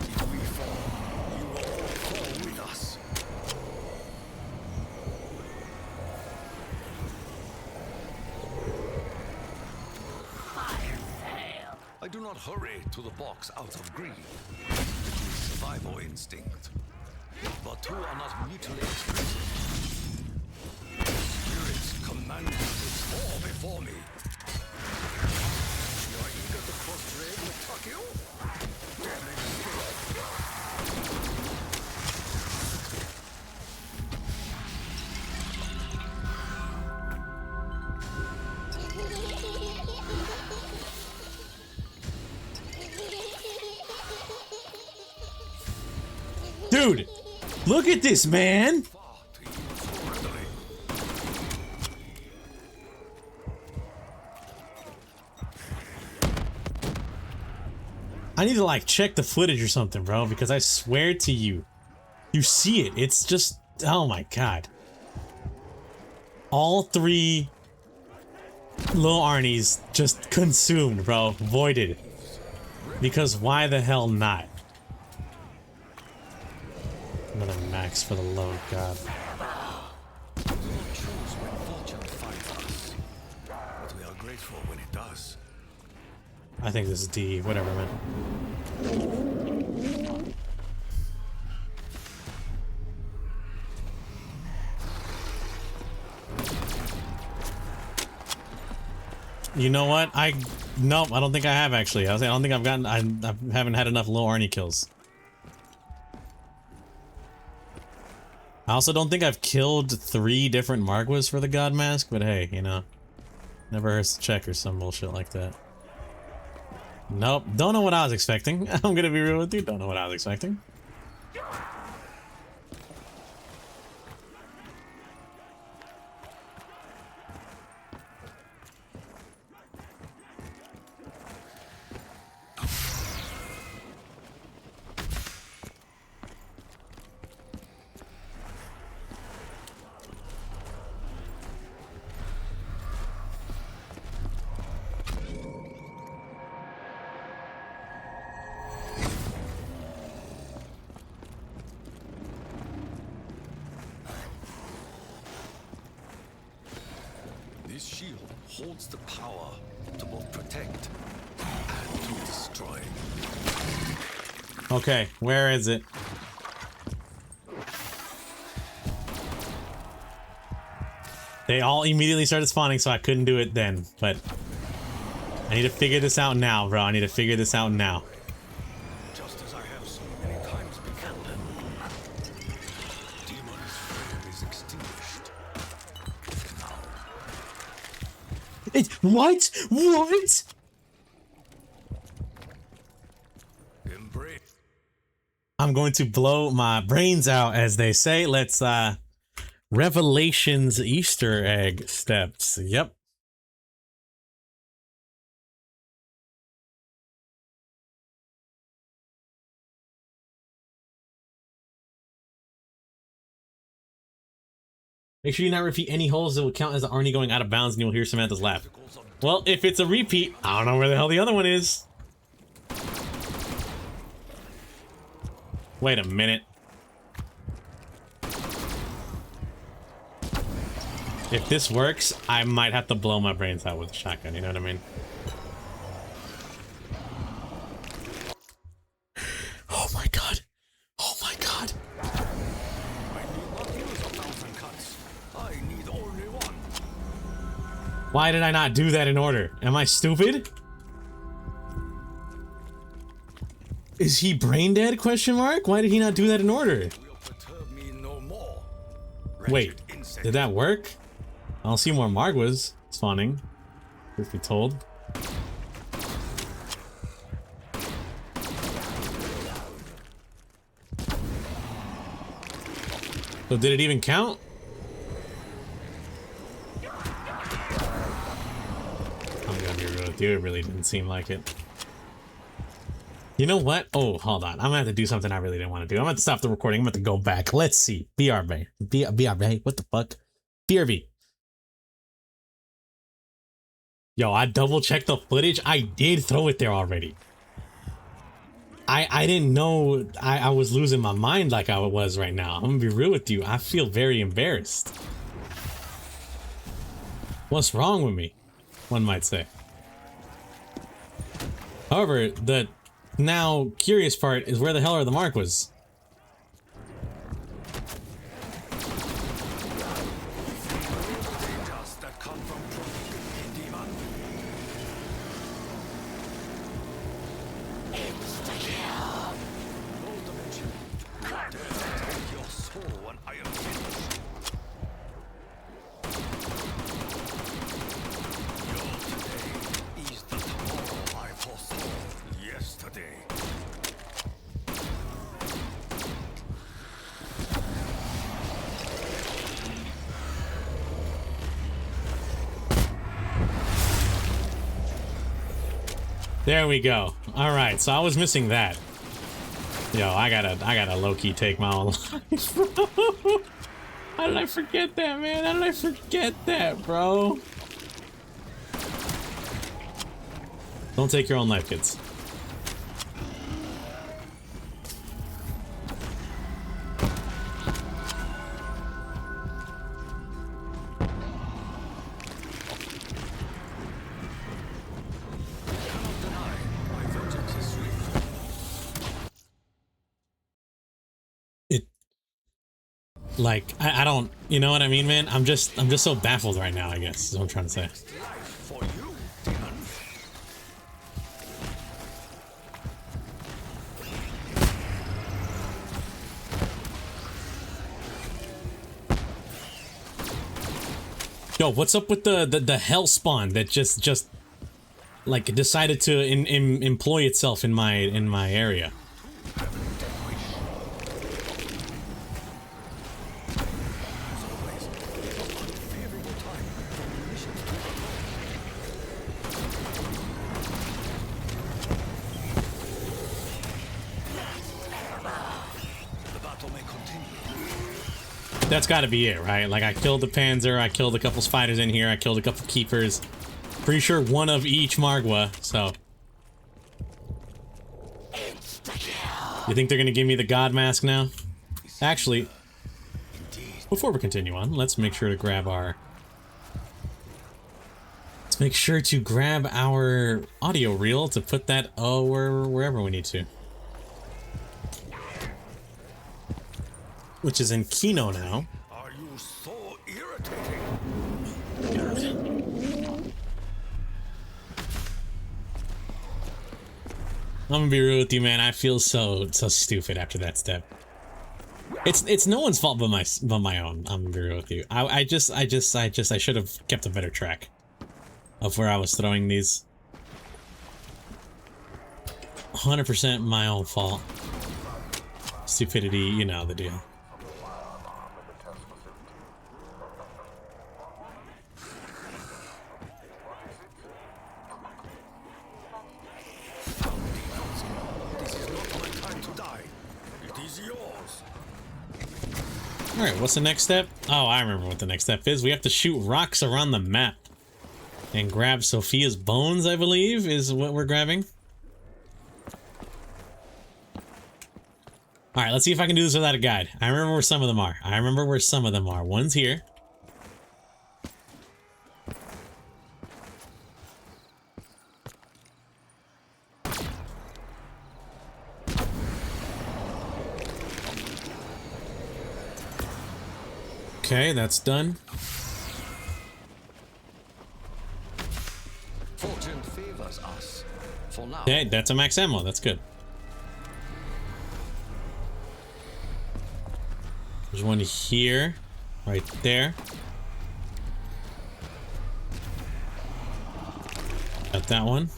If we fall, you will all fall with us. I do not hurry to the box out of greed. It is survival instinct. But two are not mutually exclusive. Spirits command you to fall before me. You are eager to cross-trade with Takeo? Then let us go. Dude, look at this, man. Far to yield so readily. I need to like check the footage or something, bro, because I swear to you, you see it. It's just Oh my god. All 3 little Arnie's just consumed, bro. Voided. Because why the hell not? Another max for the load, god. We do not choose when fortune finds us, but we are grateful when it does. I think this is D, whatever, man. You know what? Nope, I don't think I have actually. I don't think I've gotten. I haven't had enough low Arnie kills. I also don't think I've killed 3 different Margwas for the God Mask, but hey, you know, never hurts to check or some bullshit like that. Nope, don't know what I was expecting. I'm gonna be real with you. Don't know what I was expecting. This shield holds the power to both protect and to destroy. Okay, where is it? They all immediately started spawning, so I couldn't do it then, but I need to figure this out now, bro. I need to figure this out now. Just as I have so many times before. Demon's flame is extinguished. What? What? Embrace. I'm going to blow my brains out, as they say. Let's, Revelations Easter egg steps. Yep. Make sure you not repeat any holes that would count as Arnie going out of bounds, and you'll hear Samantha's laugh. Well, if it's a repeat, I don't know where the hell the other one is. Wait a minute. If this works, I might have to blow my brains out with a shotgun, you know what I mean? Oh my god. Oh my god. I need not use 1,000 cuts. I need only one. Why did I not do that in order? Am I stupid? Is he brain dead? Question mark? Why did he not do that in order? Will perturb me no more. Wait, Wretched insect. did that work? I don't see more Margwas spawning, truth be told. So did it even count? I'm gonna be real with you, it really didn't seem like it. You know what? Oh, hold on. I'm gonna have to do something I really didn't want to do. I'm gonna have to stop the recording. I'm gonna have to go back. Let's see. BRB. BRB. What the fuck? BRB. Yo, I double checked the footage. I did throw it there already. I didn't know I was losing my mind like I was right now. I'm gonna be real with you. I feel very embarrassed. What's wrong with me? One might say. However, the now curious part is where the hell are the Margwas? Dangers that come from provoking demon. No dimension will dare to take your soul when I am finished. Your today is the tomorrow I foresaw yesterday. There we go. All right, so I was missing that. Yo, I gotta low-key take my own life. How did I forget that, man? How did I forget that, bro? Don't take your own life, kids. Like, I don't, you know what I mean, man? I'm just so baffled right now, I guess, is what I'm trying to say. Life for you, demon. Yo, what's up with the hell spawn that just like decided to employ itself in my area? That's got to be it, right? Like, I killed the Panzer, I killed a couple spiders in here, I killed a couple keepers. Pretty sure one of each Margwa, so. You think they're gonna give me the God Mask now? Actually, before we continue on, let's make sure to grab our... Let's make sure to grab our audio reel to put that wherever we need to. Which is in Kino now. Are you so irritating? I'm gonna be real with you, man. I feel so stupid after that step. It's no one's fault but my own. I'm gonna be real with you. I should have kept a better track of where I was throwing these. 100% my own fault. Stupidity, you know the deal. Alright, what's the next step? Oh, I remember what the next step is. We have to shoot rocks around the map. And grab Sophia's bones, I believe, is what we're grabbing. Alright, let's see if I can do this without a guide. I remember where some of them are. One's here. Okay, that's done. Fortune favors us. For now. Okay, that's a max ammo. That's good. There's one here, right there. Got that one.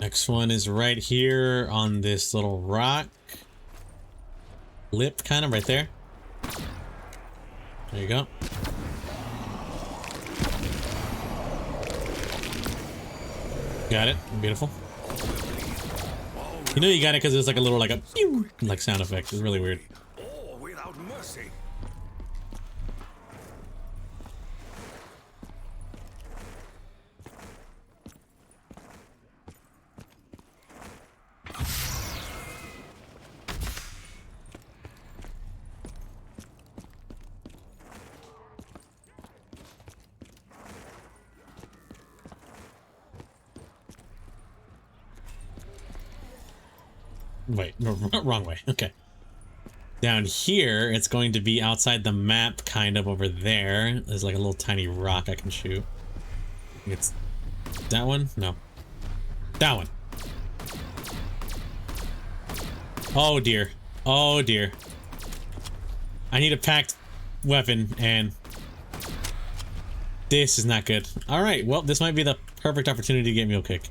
Next one is right here on this little rock lip, kind of right there. There you go. Got it. Beautiful. You know you got it because there's like a little like a pew like sound effect. It's really weird. Oh, without mercy. Wait, no, wrong way. Okay. Down here, it's going to be outside the map, kind of over there. There's like a little tiny rock I can shoot. It's that one? No. That one. Oh dear. Oh dear. I need a packed weapon, and this is not good. Alright, well, this might be the perfect opportunity to get Mule Kick.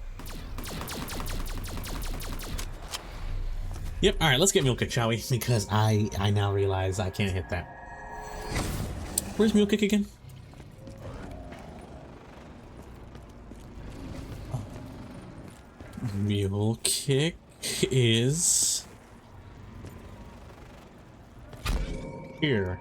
Yep, alright, let's get Mule Kick, shall we? Because I now realize I can't hit that. Where's Mule Kick again? Mule Kick is here.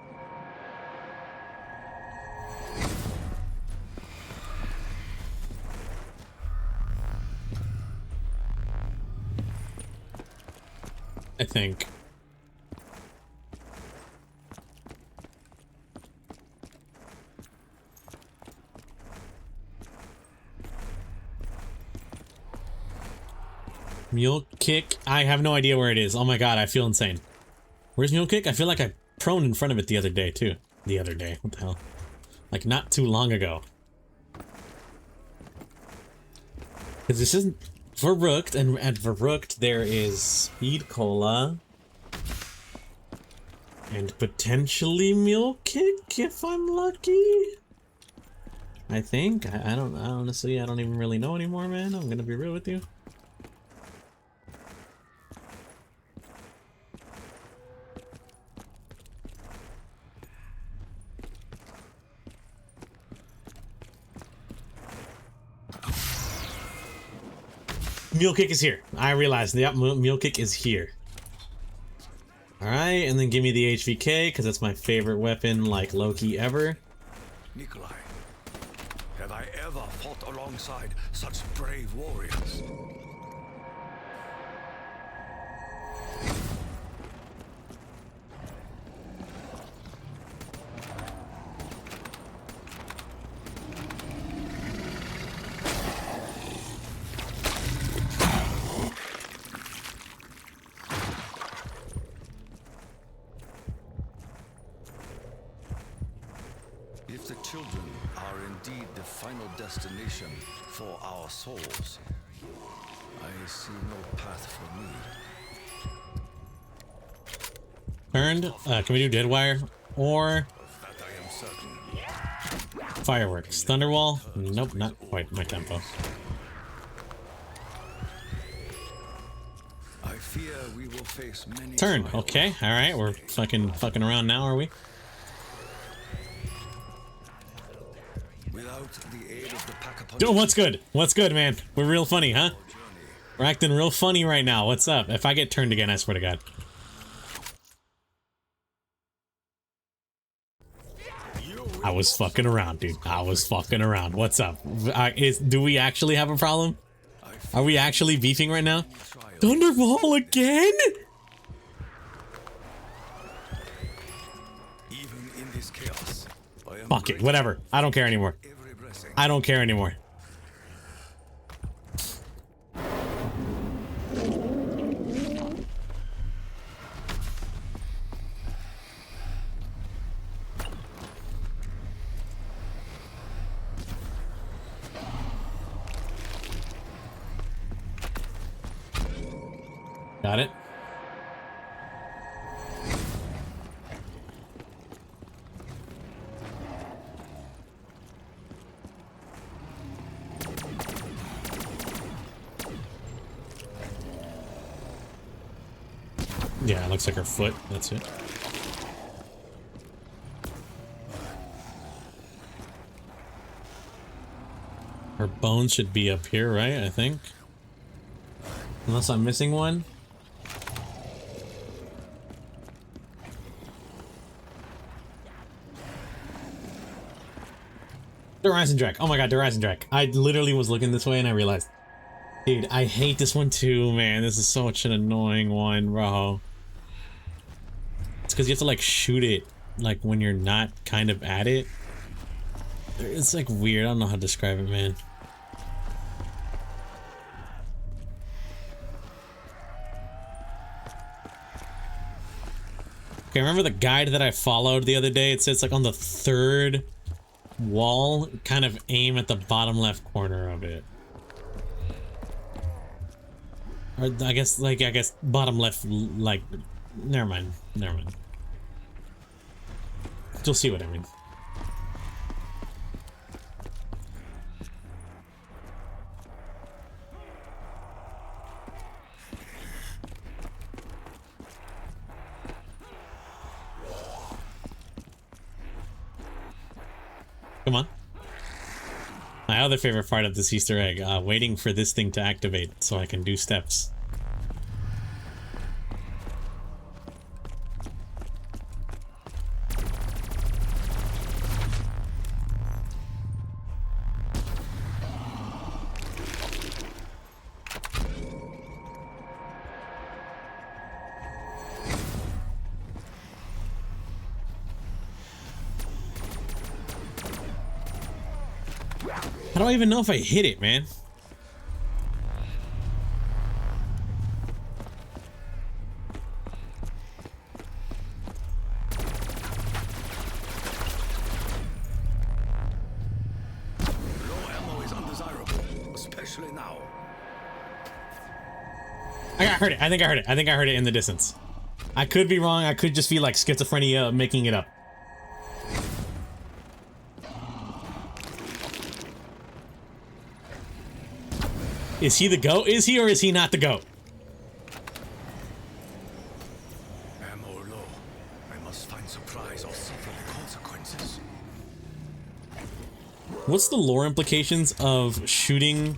I think. Mule Kick? I have no idea where it is. Oh my god, I feel insane. Where's Mule Kick? I feel like I prone in front of it the other day, too. The other day. What the hell? Like, not too long ago. Because this isn't Verrucht, and at Verrucht there is Speed Cola. And potentially Mule Kick, if I'm lucky. I think. I don't, honestly, I don't even really know anymore, man. I'm gonna be real with you. Mule Kick is here. I realized. Yep, Mule Kick is here. Alright, and then give me the HVK, because that's my favorite weapon, like Loki ever. Nikolai, have I ever fought alongside such brave warriors? If the children are indeed the final destination for our souls, I see no path for me. Turned. Can we do Deadwire? Or Of that I am certain. Fireworks? Thunderwall? Nope, not quite my tempo. I fear we will face many Turn. trials. Okay, alright, we're fucking around now, are we? Without the aid of the pack Yo, what's good? What's good, man? We're real funny, huh? We're acting real funny right now. What's up? If I get turned again, I swear to God. I was fucking around, dude. I was fucking around. What's up? Do we actually have a problem? Are we actually beefing right now? Thunderball again? Even in this chaos, I am Fuck it, whatever. I don't care anymore. every blessing. I don't care anymore. Got it. Yeah, it looks like her foot. That's it. Her bones should be up here, right? I think. Unless I'm missing one. Horizon Drake. Oh my god, Horizon Drake. I literally was looking this way and I realized. Dude, I hate this one too, man. This is such an annoying one, bro. It's because you have to like shoot it like when you're not kind of at it. It's like weird. I don't know how to describe it, man. Okay, remember the guide that I followed the other day? It says like on the third wall, kind of aim at the bottom left corner of it. Or I guess bottom left, like, never mind. You'll see what I mean. Come on. My other favorite part of this Easter egg, waiting for this thing to activate so I can do steps. How do I even know if I hit it, man? Low ammo is undesirable, especially now. I heard it. I think I heard it. I think I heard it in the distance. I could be wrong. I could just be like schizophrenia making it up. Is he the GOAT? Is he or is he not the GOAT? Ammo low. I must find supplies or suffer the consequences. What's the lore implications of shooting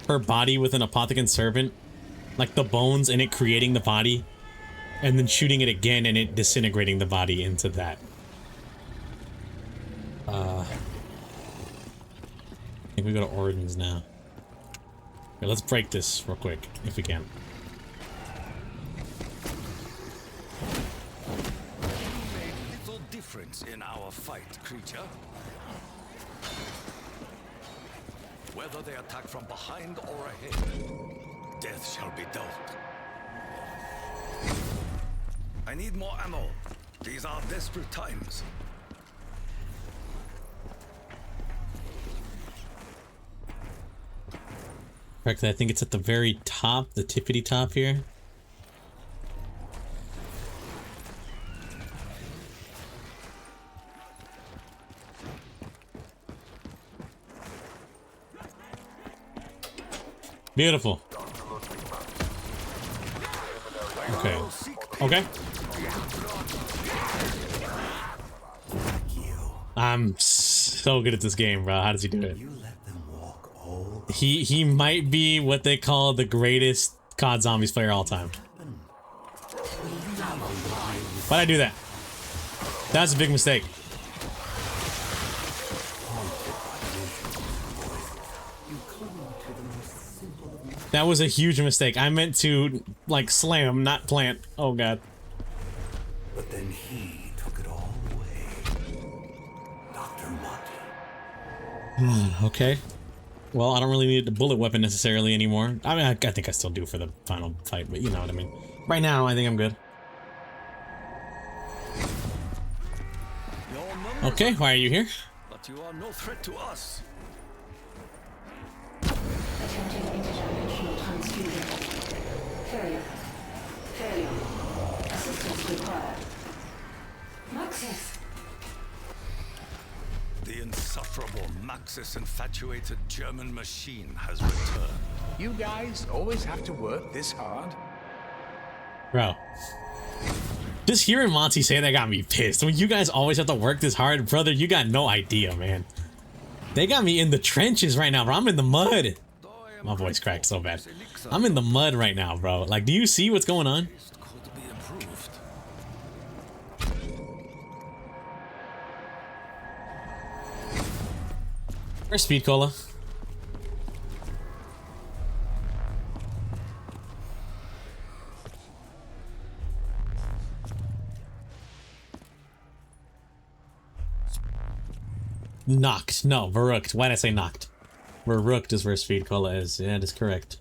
her body with an apothecant servant? Like the bones and it creating the body, and then shooting it again and it disintegrating the body into that. I think we go to Origins now. Okay, let's break this real quick, if we can. Made little difference in our fight, creature. Whether they attack from behind or ahead, death shall be dealt. I need more ammo. These are desperate times. Correctly, I think it's at the very top, the tippity top here. Beautiful. Okay. Okay. I'm so good at this game, bro. How does he do it? You let them walk all He might be what they call the greatest COD Zombies player of all time. Why'd I do that? That's a big mistake. That was a huge mistake. I meant to, like, slam, not plant. Oh, God. But then he took it all away. Dr. Mott. Okay. Well, I don't really need the bullet weapon necessarily anymore. I mean, I think I still do for the final fight, but you know what I mean. Right now, I think I'm good. Your numbers Okay, why are you here? but you are no threat to us. Attempting interdimensional transfusion. Failure. Failure. Assistance required. Maxis! The insufferable Maxis-infatuated German machine has returned. You guys always have to work this hard? Bro. Just hearing Monty say that got me pissed. When you guys always have to work this hard, brother, you got no idea, man. They got me in the trenches right now, bro. I'm in the mud. My voice cracked so bad. I'm in the mud right now, bro. Like, do you see what's going on? Could be improved. Where's Speed Cola? Knocked. No, verrucked. Why did I say knocked? Verrucked is where Speed Cola is. Yeah, that is correct.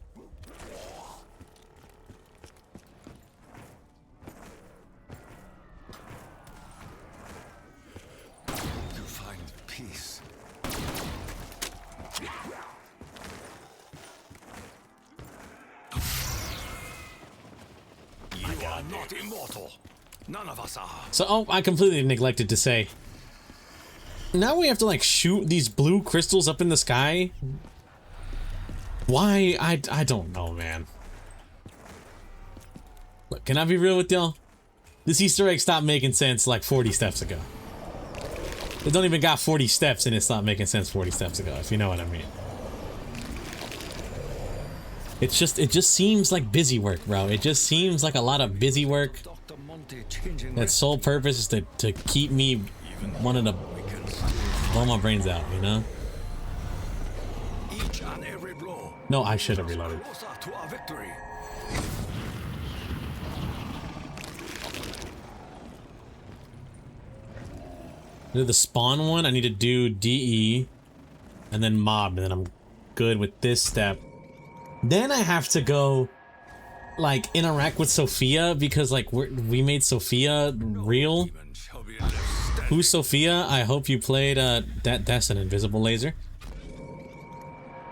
You find peace. You are not immortal. None of us are. So, oh, I completely neglected to say. Now we have to, like, shoot these blue crystals up in the sky? Why? I don't know, man. Look, can I be real with y'all? This Easter egg stopped making sense like 40 steps ago. It don't even got 40 steps and it's not making sense 40 steps ago, if you know what I mean. It just seems like busy work, bro. It just seems like a lot of busy work. Dr. Monte changing That sole purpose is to keep me wanting to blow my brains out, you know? each and every blow. No, I should have reloaded. Closer to our victory. Do the spawn one, I need to do DE and then mob, and then I'm good with this step. Then I have to go like interact with Sophia because like we made Sophia real. Even shall be left standing. Who's Sophia? I hope you played that's an invisible laser.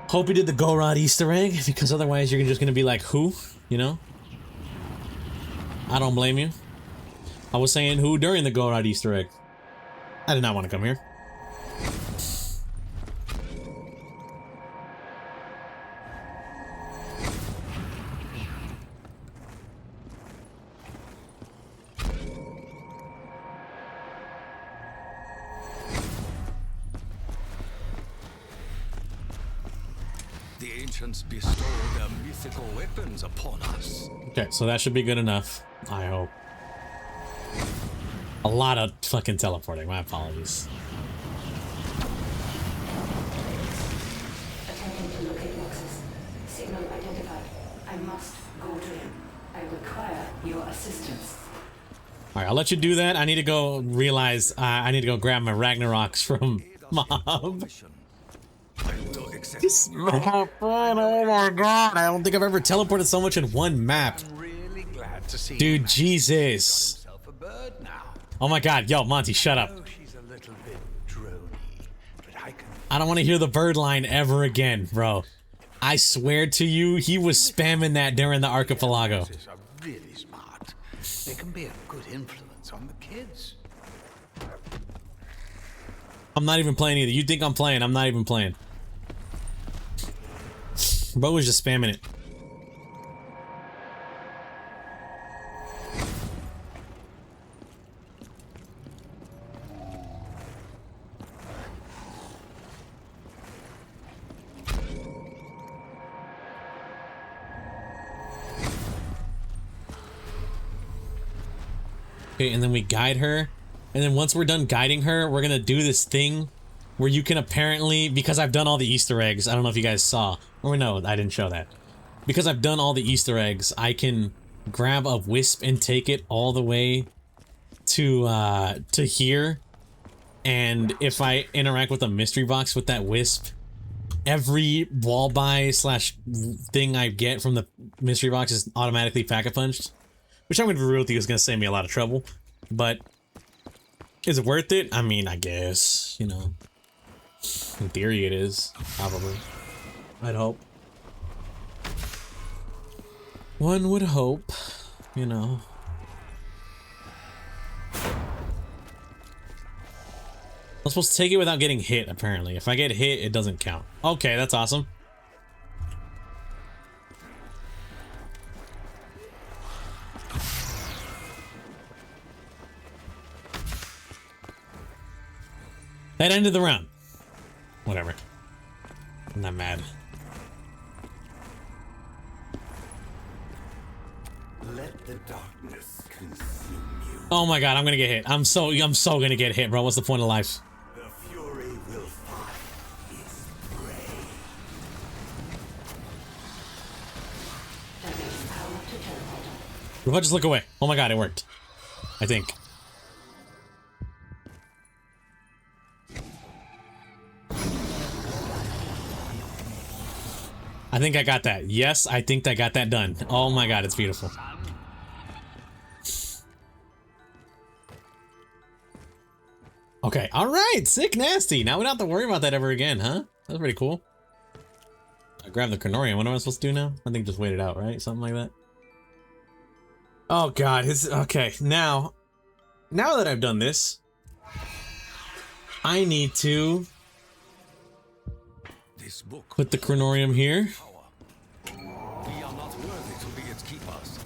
Hope you did the Gorod Easter egg, because otherwise you're just gonna be like, who? You know? I don't blame you. I was saying who during the Gorod Easter egg. I did not want to come here. The ancients bestow their mythical weapons upon us. Okay, so that should be good enough, I hope. A lot of fucking teleporting, my apologies. Attempting to locate Noxus. Signal identified. I must go to him. I require your assistance. Alright, I'll let you do that. I need to go realize I need to go grab my Ragnaroks from Mob. Mission. I do accept. Oh my god, I don't think I've ever teleported so much in one map. I'm really glad to see Dude, you. Jesus. Himself a bird now. Oh my god, yo, Monty, shut up. Oh, she's a little bit drony, but I can. I don't want to hear the bird line ever again, bro. I swear to you, he was spamming that during the archipelago. Horses are really smart. They can be a good influence on the kids. I'm not even playing either. You think I'm playing, I'm not even playing. Bro was just spamming it. Okay, and then we guide her. And then once we're done guiding her, we're gonna do this thing where you can apparently, because I've done all the Easter eggs, I don't know if you guys saw, or no, I didn't show that. Because I've done all the Easter eggs, I can grab a wisp and take it all the way to here. And if I interact with a mystery box with that wisp, every wall buy slash thing I get from the mystery box is automatically pack-a-punched. Which I'm gonna be real with you is gonna save me a lot of trouble. But is it worth it? I mean, I guess, you know. In theory it is, probably. I'd hope. One would hope, you know. I'm supposed to take it without getting hit, apparently. If I get hit, it doesn't count. Okay, that's awesome. That ended the round. Whatever. I'm not mad. Let the darkness consume you. Oh my god, I'm gonna get hit. I'm so gonna get hit, bro. What's the point of life? The fury will find its prey. Diverting power to teleporter. If I just look away. Oh my god, it worked. I think. I think I got that. Yes, I think I got that done. Oh my god, it's beautiful. Okay, alright, sick nasty. Now we don't have to worry about that ever again, huh? That's pretty cool. I grabbed the Carnorian. What am I supposed to do now? I think just wait it out, right? Something like that. Oh god, okay, now that I've done this, I need to This book. put the Chronorium here. We are not worthy to be its keepers.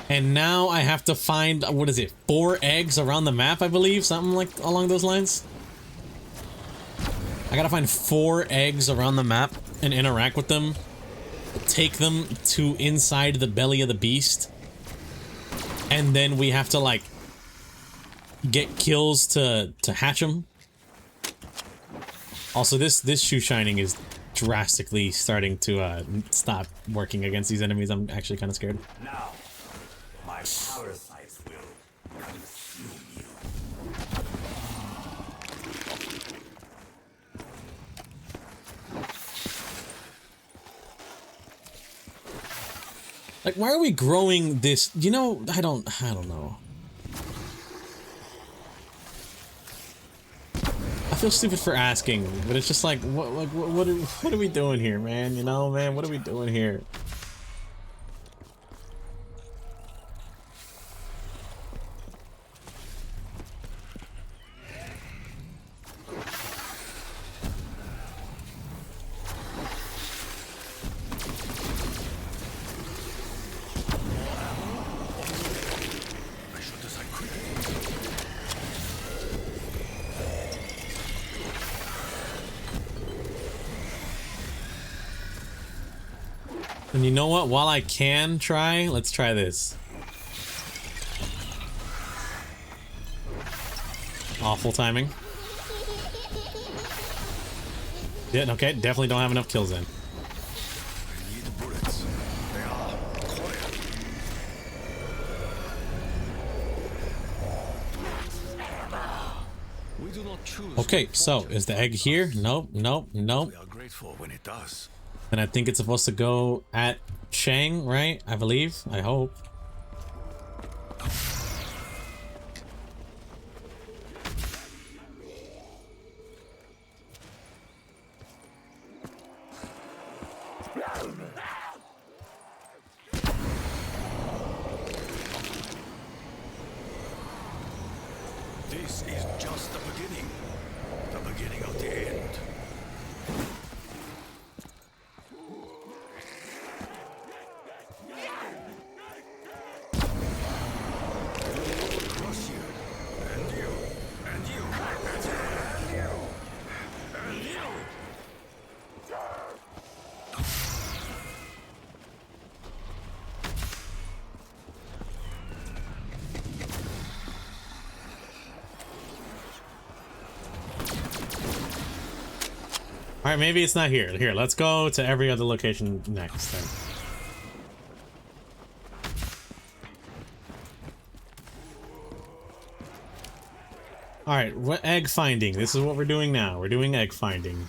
And now I have to find, what is it, 4 eggs around the map, I believe? Something like along those lines? I gotta find 4 eggs around the map and interact with them. Take them to inside the belly of the beast. And then we have to, like, get kills to hatch them. Also, this shoe shining is drastically starting to stop working against these enemies. I'm actually kind of scared. Now, my parasites will consume you. Like, why are we growing this? You know, I don't know. I feel stupid for asking, but it's just like, what are we doing here, man? You know, man, what are we doing here? I should decide quickly. And you know what? While I can try, let's try this. Awful timing. Yeah, okay, definitely don't have enough kills in. I need bullets. They are quiet. We do not choose. Okay, so is the egg here? Nope, nope, nope. We are grateful when it does. And I think it's supposed to go at Shang, right? I believe. I hope. This is just the beginning. The beginning of the end. Crush you. And you. And you. And you. And you. All right, maybe it's not here. Here, let's go to every other location next then. All right, what egg finding? This is what we're doing now. We're doing egg finding.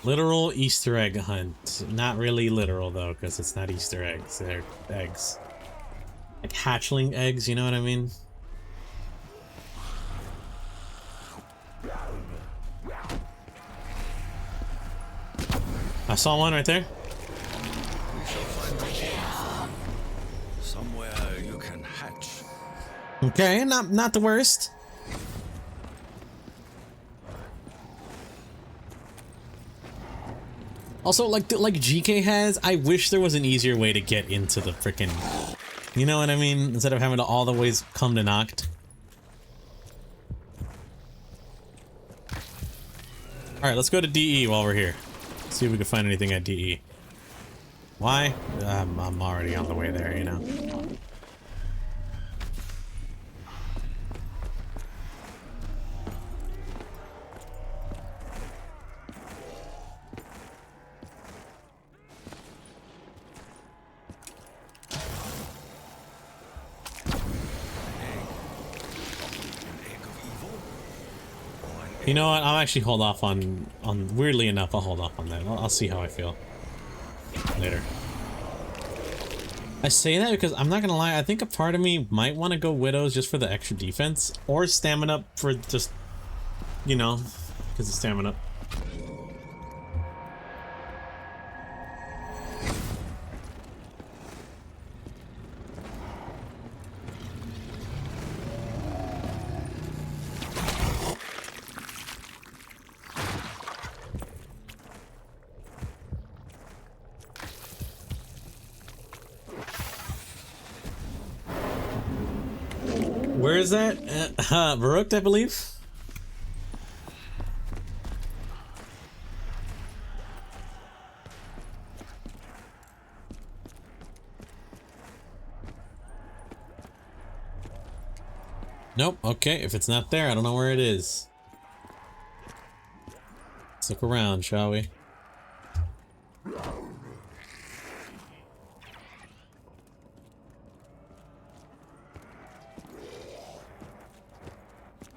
Literal Easter egg hunt. Not really literal though, because it's not Easter eggs. They're eggs. Like hatchling eggs, you know what I mean? I saw one right there. We shall find a cave. Somewhere you can hatch. Okay, not the worst. Also, like GK has, I wish there was an easier way to get into the frickin', you know what I mean? Instead of having to all the ways come to Noct. Alright, let's go to DE while we're here. See if we can find anything at DE. Why? I'm already on the way there, you know. You know what? I'll actually hold off on weirdly enough, I'll hold off on that. I'll see how I feel later. I say that because I'm not gonna lie, I think a part of me might want to go Widows just for the extra defense, or stamina for just, you know, because of stamina. Where is that? Baruch, I believe. Nope. Okay, if it's not there, I don't know where it is. Let's look around, shall we?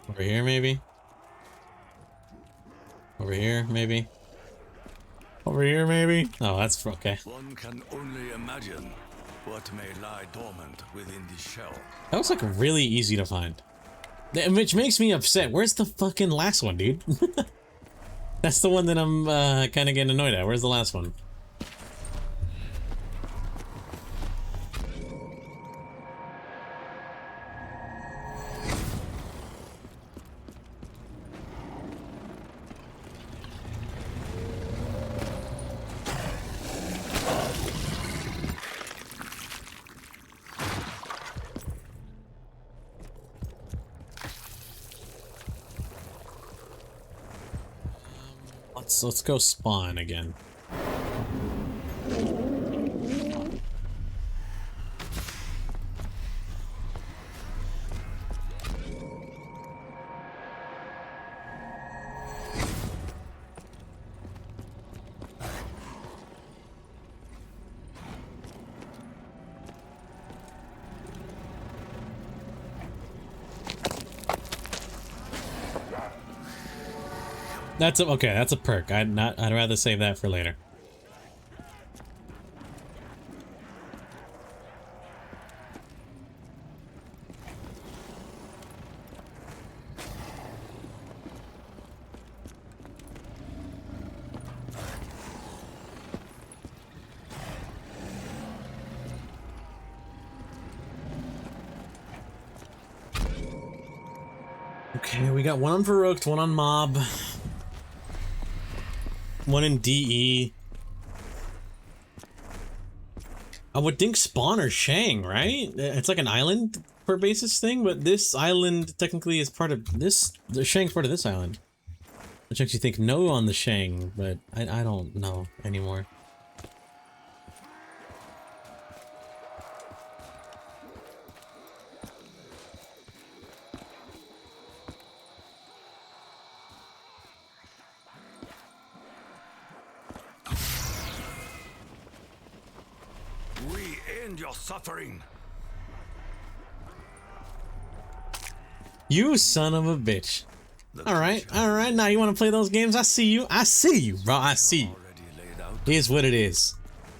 Over here, maybe? Over here, maybe? Over here, maybe? Oh, that's okay. One can only imagine what may lie dormant within this shell. That was like really easy to find. Which makes me upset. Where's the fucking last one, dude? That's the one that I'm kind of getting annoyed at. Where's the last one? Let's go spawn again. That's a, okay. That's a perk. I'd rather save that for later. Okay, we got one on Verrückt, one on Mob. One in DE. I would think Spawn or Shang, right? It's like an island per basis thing, but this island technically is part of this. The Shang's part of this island. Which makes you think no on the Shang, but I don't know anymore. Your suffering. You son of a bitch. Alright, now you want to play those games? I see you, bro, I see you. Here's what it is.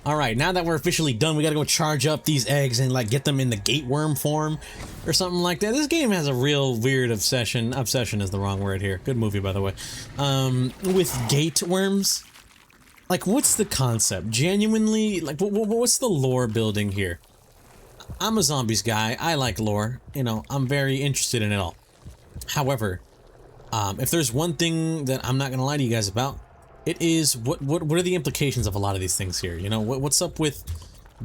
Alright, now that we're officially done, we gotta go charge up these eggs and like get them in the gateworm form or something like that. This game has a real weird obsession is the wrong word here. Good movie, by the way. With gateworms. Like, what's the concept? Genuinely, like, what's the lore building here? I'm a zombies guy. I like lore. You know, I'm very interested in it all. However, if there's one thing that I'm not gonna lie to you guys about, it is what are the implications of a lot of these things here? You know, what's up with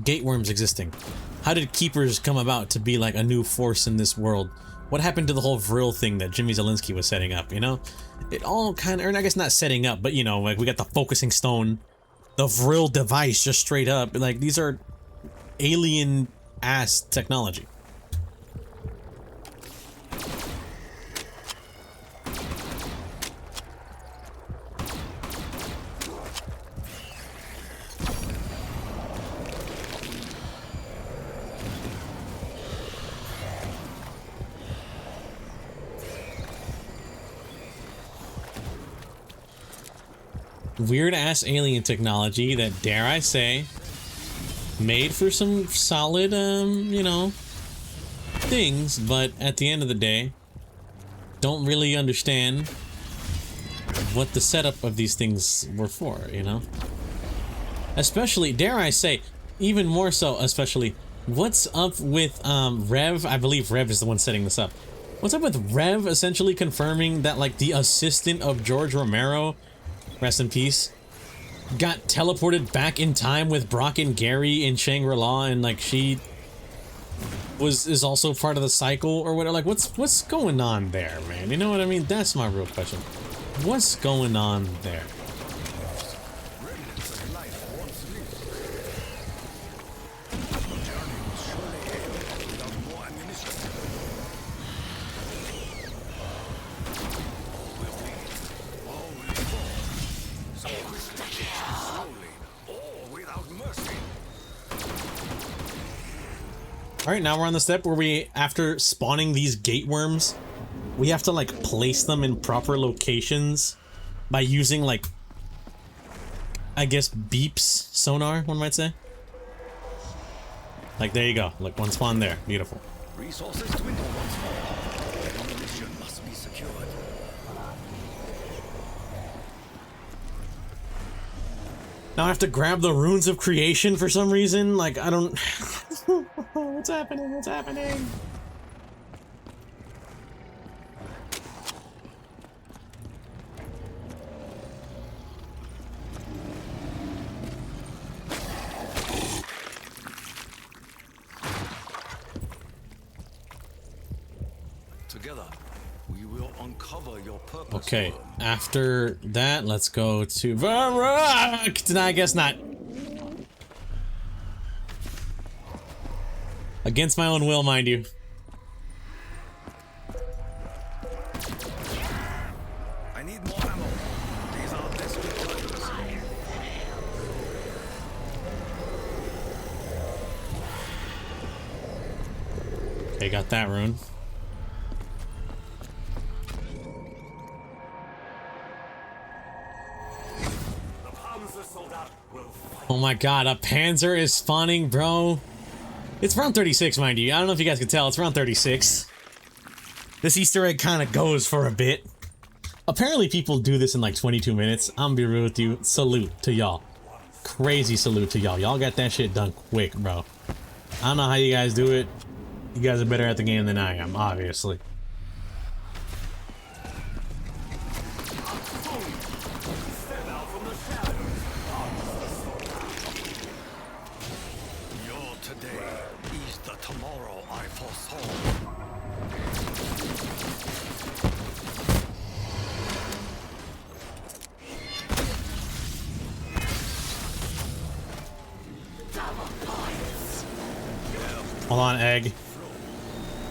gateworms existing? How did keepers come about to be like a new force in this world? What happened to the whole Vril thing that Jimmy Zielinski was setting up, you know? It all kind of, or I guess not setting up, but you know, like we got the focusing stone, the Vril device just straight up. Like these are alien-ass technology. Weird ass alien technology that, dare I say, made for some solid, you know, things, but at the end of the day, don't really understand what the setup of these things were for, you know? Especially, dare I say, even more so, especially, what's up with, Rev? I believe Rev is the one setting this up. What's up with Rev essentially confirming that, like, the assistant of George Romero, rest in peace, got teleported back in time with Brock and Gary in Shangri-La, and like she is also part of the cycle or whatever. Like, what's going on there, man? You know what I mean? That's my real question. What's going on there? Remnants of life once lived. The journey will surely end without more ammunition. All will bleed. All will fall. Some Christians slowly. All without mercy. Alright, now we're on the step where we, after spawning these gate worms, we have to, like, place them in proper locations by using, like, I guess, beeps sonar, one might say. Like, there you go. Look, one spawn there. Beautiful. Resources dwindle once more. Ammunition must be secured. Now I have to grab the runes of creation for some reason. Like, I don't... What's happening? What's happening? Together, we will uncover your purpose. Okay, worm. after that, let's go to Varrock! No, I guess not. Against my own will, mind you. I need more ammo. These are desperate times. Okay, got that rune. Oh my god, a Panzer is spawning, bro. It's round 36, mind you. I don't know if you guys can tell, it's round 36. This Easter egg kind of goes for a bit. Apparently people do this in like 22 minutes. I'm gonna be real with you. Salute to y'all. Crazy salute to y'all. Y'all got that shit done quick, bro. I don't know how you guys do it. You guys are better at the game than I am, obviously. Your today is the tomorrow I foresaw. Hold on, egg.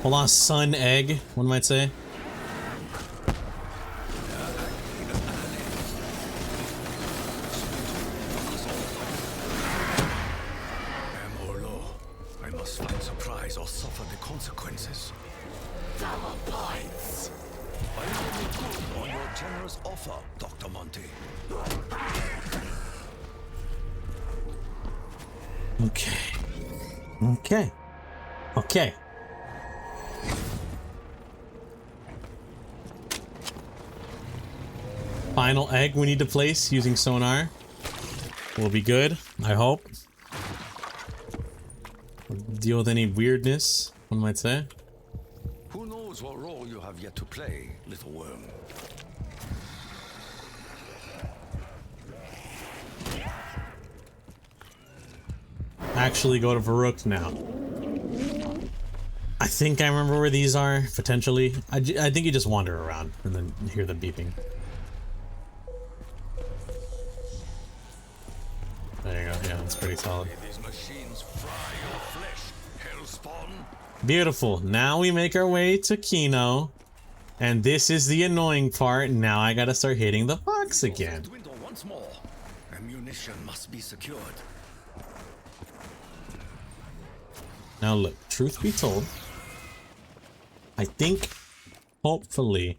Hold on, son egg, one might say. Ammo low. I must find surprise or suffer the consequences. Double points. I will be good on your generous offer, Dr. Monty. Okay. Okay. Okay. Final egg we need to place using sonar. Will be good, I hope. Deal with any weirdness, one might say. Who knows what role you have yet to play, little worm? Actually go to Varrock now. I think I remember where these are, potentially. I think you just wander around and then hear the beeping. There you go, yeah, that's pretty solid. These machines fry your flesh, hellspawn. Beautiful. Now we make our way to Kino. And this is the annoying part. Now I gotta start hitting the box again. Dwindle once more. Ammunition must be secured. Now look, truth be told, I think, hopefully,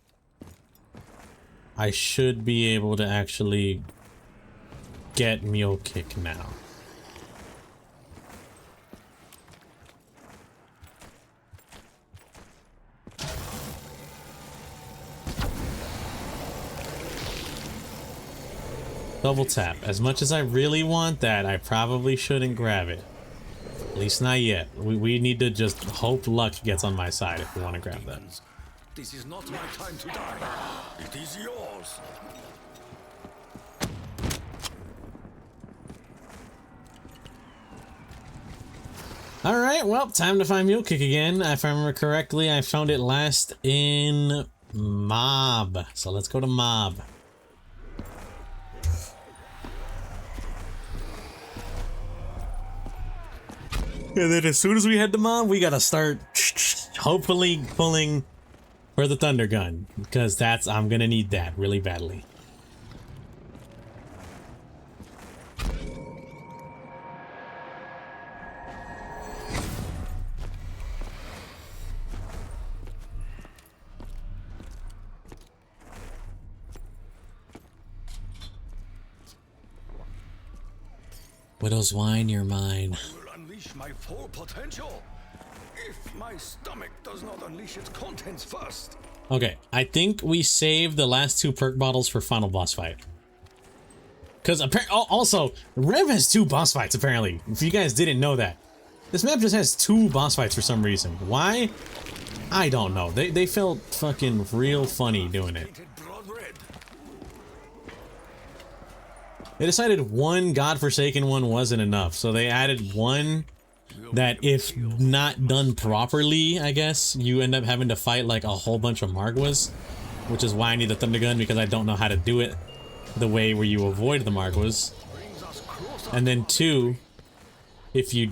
I should be able to actually get Mule Kick now. Double tap. As much as I really want that, I probably shouldn't grab it. At least not yet. We need to just hope luck gets on my side if we want to grab that. This is not my time to die. It is yours. Alright, well, time to find Mule Kick again. If I remember correctly, I found it last in Mob. So let's go to Mob. And then as soon as we head to Mob, we gotta start hopefully pulling for the Thunder Gun. Because I'm gonna need that really badly. Widow's Wine, you're mine. I will unleash my full potential. If my stomach does not unleash its contents first. Okay, I think we saved the last 2 perk bottles for final boss fight. Because also, Rev has 2 boss fights apparently. If you guys didn't know that. This map just has 2 boss fights for some reason. Why? I don't know. They felt fucking real funny doing it. Painted blood red. They decided one godforsaken one wasn't enough, so they added one that, if not done properly, I guess, you end up having to fight like a whole bunch of Margwas, which is why I need the Thunder Gun, because I don't know how to do it the way where you avoid the Margwas. And then 2, if you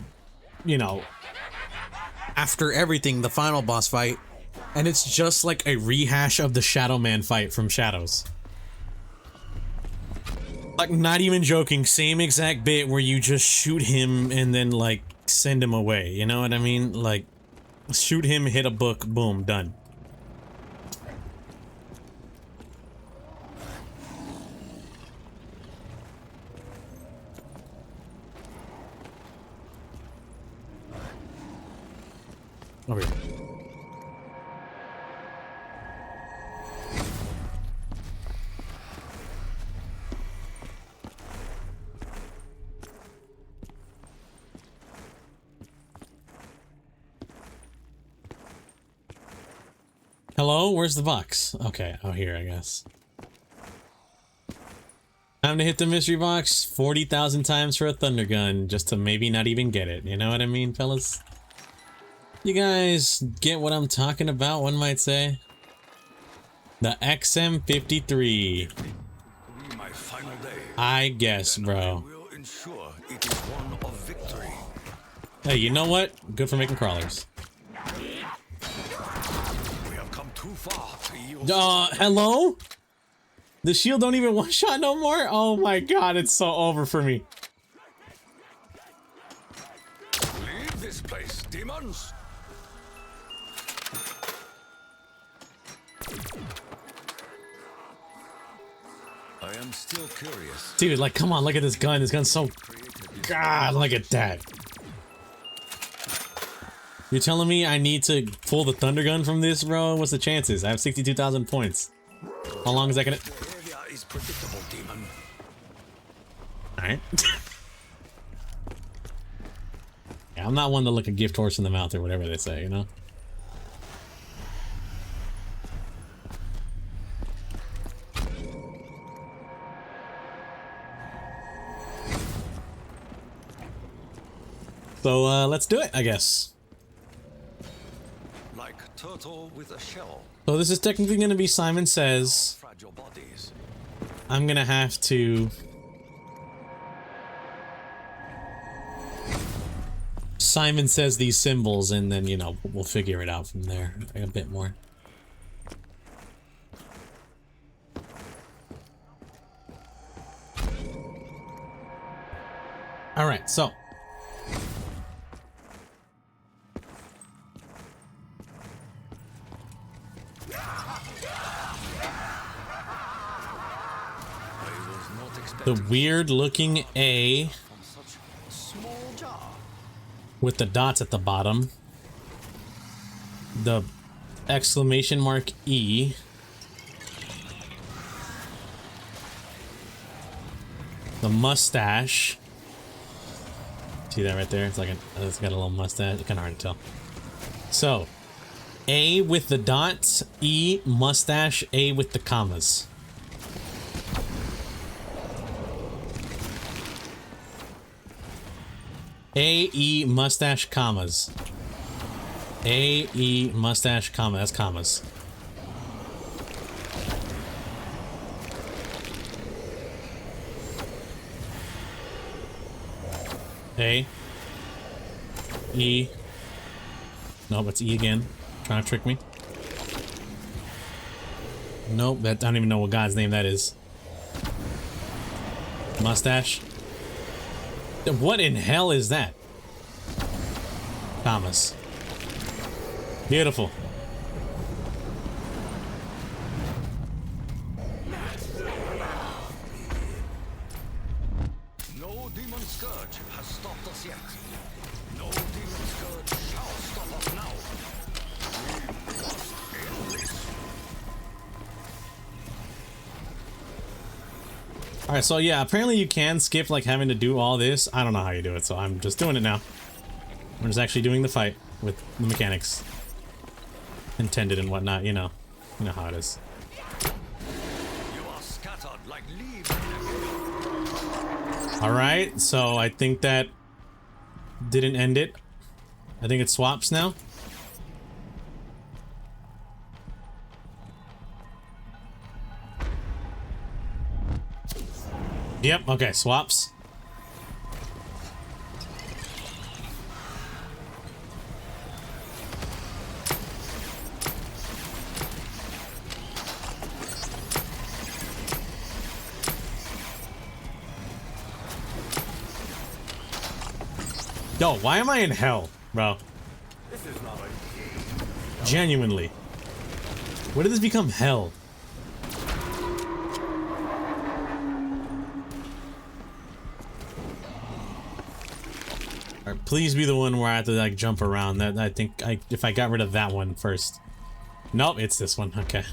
know, after everything, the final boss fight, and it's just like a rehash of the Shadow Man fight from Shadows. Like, not even joking, same exact bit where you just shoot him and then, like, send him away, you know what I mean? Like, shoot him, hit a book, boom, done. Over here. Hello? Where's the box? Okay, oh, here, I guess. Time to hit the mystery box 40,000 times for a Thunder Gun, just to maybe not even get it. You know what I mean, fellas? You guys get what I'm talking about, one might say? The XM53. My final day. I guess, I bro. will ensure it is one of victory. Hey, you know what? Good for making crawlers. We have come too far to yield. Hello? The shield don't even one-shot no more? Oh my god, it's so over for me. Leave this place, demons. I am still curious. Dude, like, come on, look at this gun. This gun's so... God, look at that. You're telling me I need to pull the Thunder Gun from this, bro? What's the chances? I have 62,000 points. How long is that gonna... The area is predictable, demon. Alright. Yeah, I'm not one to look a gift horse in the mouth or whatever they say, you know? So, let's do it, I guess. Like turtle with a shell. So this is technically going to be Simon Says. Fragile bodies. I'm going to have to... Simon Says these symbols, and then, you know, we'll figure it out from there a bit more. Alright, so... the weird looking A with the dots at the bottom, the exclamation mark E, the mustache. See that right there? It's like it's got a little mustache. It's kind of hard to tell. So A with the dots, E, mustache, A with the commas. A-E mustache commas. A-E mustache comma. That's commas. A. E. Nope, it's E again. Trying to trick me. Nope, that I don't even know what guy's name that is. Mustache. What in hell is that? Thomas. Beautiful. No demon scourge has stopped us yet. No demon scourge shall stop us now. We must end this. Alright, so yeah, apparently you can skip like having to do all this. I don't know how you do it, so I'm just doing it now. I'm just actually doing the fight with the mechanics. Intended and whatnot, you know. You know how it is. You are scattered like leaves. Alright, so I think that didn't end it. I think it swaps now. Yep, okay, swaps. Yo, why am I in hell, bro? This is not a game. Genuinely. Where did this become hell? Alright, please be the one where I have to like jump around. That I think if I got rid of that one first. Nope, it's this one. Okay.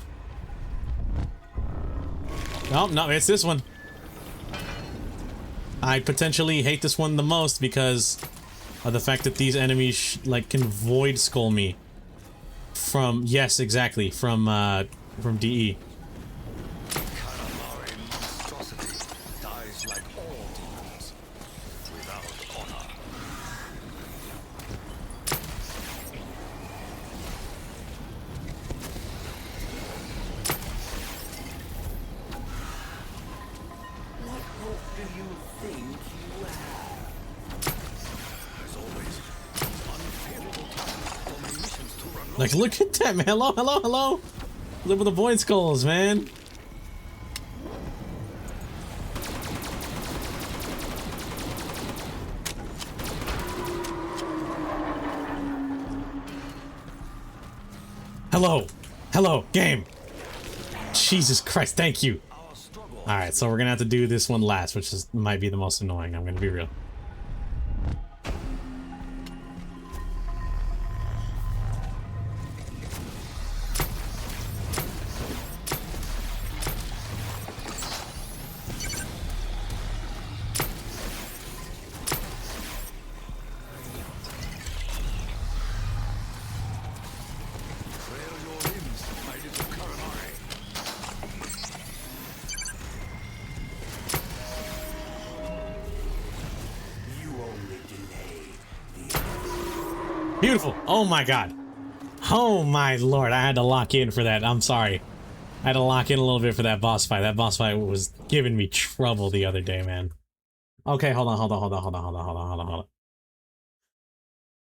Nope, no, it's this one. I potentially hate this one the most because of the fact that these enemies like can void skull me from exactly from DE. Karamari monstrosity dies like all demons, without honor. What hope do you think you have? As always, unfavorable time for my missions to run low. Like, look at that, man. Hello, hello, hello. Live with the void skulls, man. Hello. Hello, game. Jesus Christ, thank you. Our struggle. Alright, so we're gonna have to do this one last, which is might be the most annoying, I'm gonna be real. Trail your limbs, my little Karamari. You only delay the Beautiful. Oh my god. Oh my lord, I had to lock in for that. I'm sorry. I had to lock in a little bit for that boss fight. That boss fight was giving me trouble the other day, man. Okay, hold on.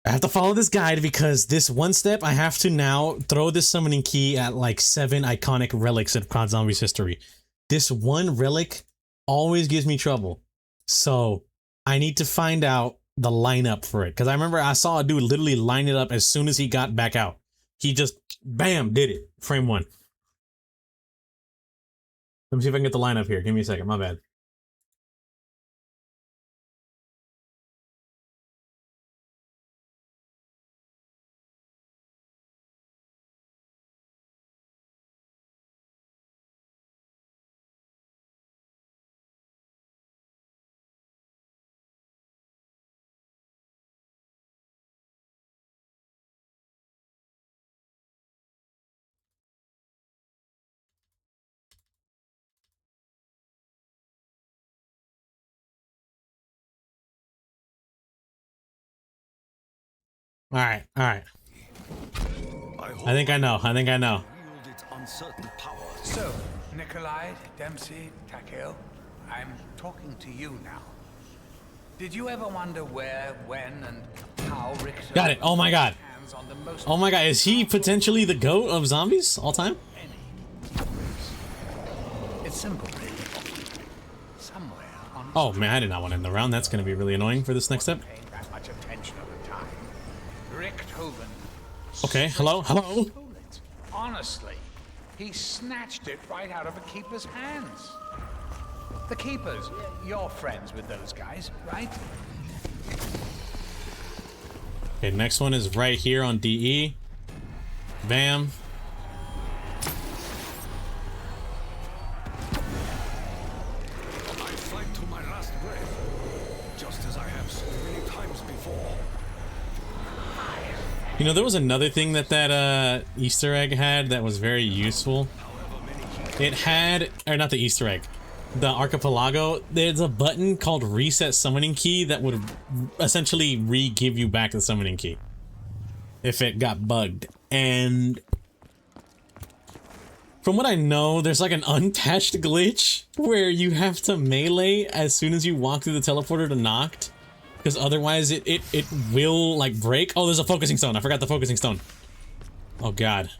I have to follow this guide because this one step, I have to now throw this summoning key at like 7 iconic relics of COD Zombies history. This one relic always gives me trouble. So I need to find out the lineup for it. Because I remember I saw a dude literally line it up as soon as he got back out. He just, bam, did it. Frame 1. Let me see if I can get the lineup here. Give me a second. My bad. Alright, alright. hope I think I know. I think I know. wield its uncertain powers. So, Nikolai, Dempsey, Takeo, I'm talking to you now. Did you ever wonder where, when, and how Richter Got it. Oh my god. hands on the most Oh my god, is he potentially the GOAT of zombies all time? It's simple, really. Somewhere on Oh man, I did not want to end the round. That's going to be really annoying for this next step. paying that much attention at the time. Richthofen Okay, hello, hello. stole it. Honestly, he snatched it right out of a keeper's hands. The keepers, you're friends with those guys, right? Okay, next one is right here on DE. Bam. I fight to my last breath, just as I have so many times before. You know, there was another thing that that Easter egg had that was very useful. It had, or not the Easter egg, the archipelago. There's a button called reset summoning key that would essentially re-give you back the summoning key if it got bugged. And from what I know, there's like an unpatched glitch where you have to melee as soon as you walk through the teleporter to Noct, because otherwise it will like break. Oh, there's a focusing stone. I forgot the focusing stone. Oh god.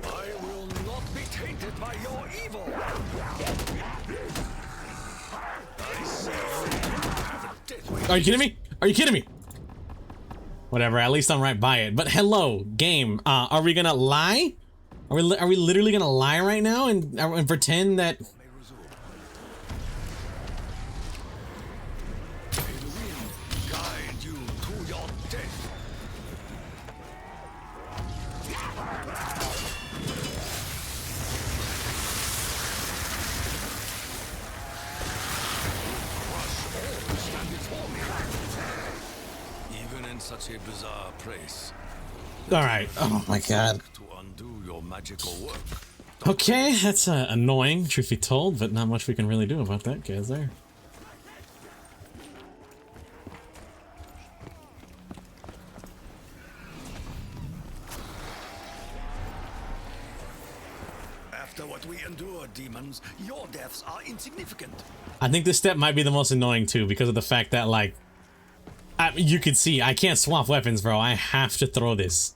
I will not be tainted by your evil. I say you have a dead weight. Are you kidding me? Are you kidding me? Whatever, at least I'm right by it. But hello, game. Are we gonna lie? Are we literally gonna lie right now and pretend that? May resume. May the wind guide you to your death. Even in such a bizarre place, All right. Oh my god. to undo your magical work. Okay, that's annoying, truth be told, but not much we can really do about that, guys. There. After what we endure, demons, your deaths are insignificant. I think this step might be the most annoying too, because of the fact that like, you could see I can't swap weapons, bro. I have to throw this.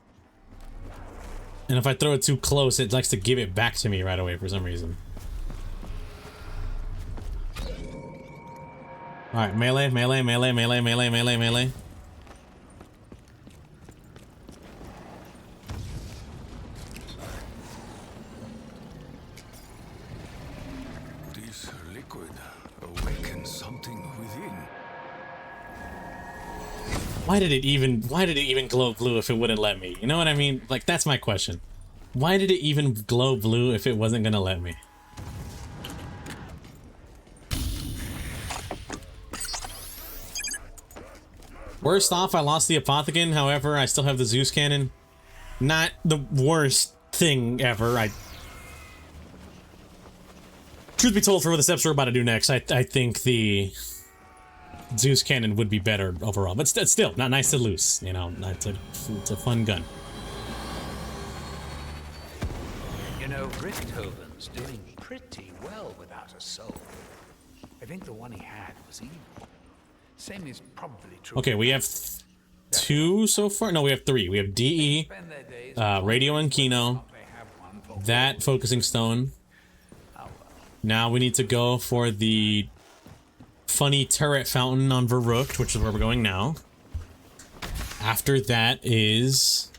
And if I throw it too close, it likes to give it back to me right away for some reason. Alright, melee, melee, melee, melee, melee, melee, melee. This liquid awakens something within. Why did it even glow blue if it wouldn't let me? You know what I mean? Like, that's my question. Why did it even glow blue if it wasn't gonna let me? Worst off, I lost the Apothicon. However, I still have the Zeus Cannon. Not the worst thing ever. Truth be told, for the steps we're about to do next, I think the Zeus Cannon would be better overall. But still, not nice to lose. You know, it's a fun gun. You know, Richthofen's doing pretty well without a soul. I think the one he had was evil. Same is probably true. Okay, we have two so far. No, we have three. We have DE, Spend their days Radio and Kino, they have one for that focusing stone. Now we need to go for the funny turret fountain on Verrückt, which is where we're going now. After that is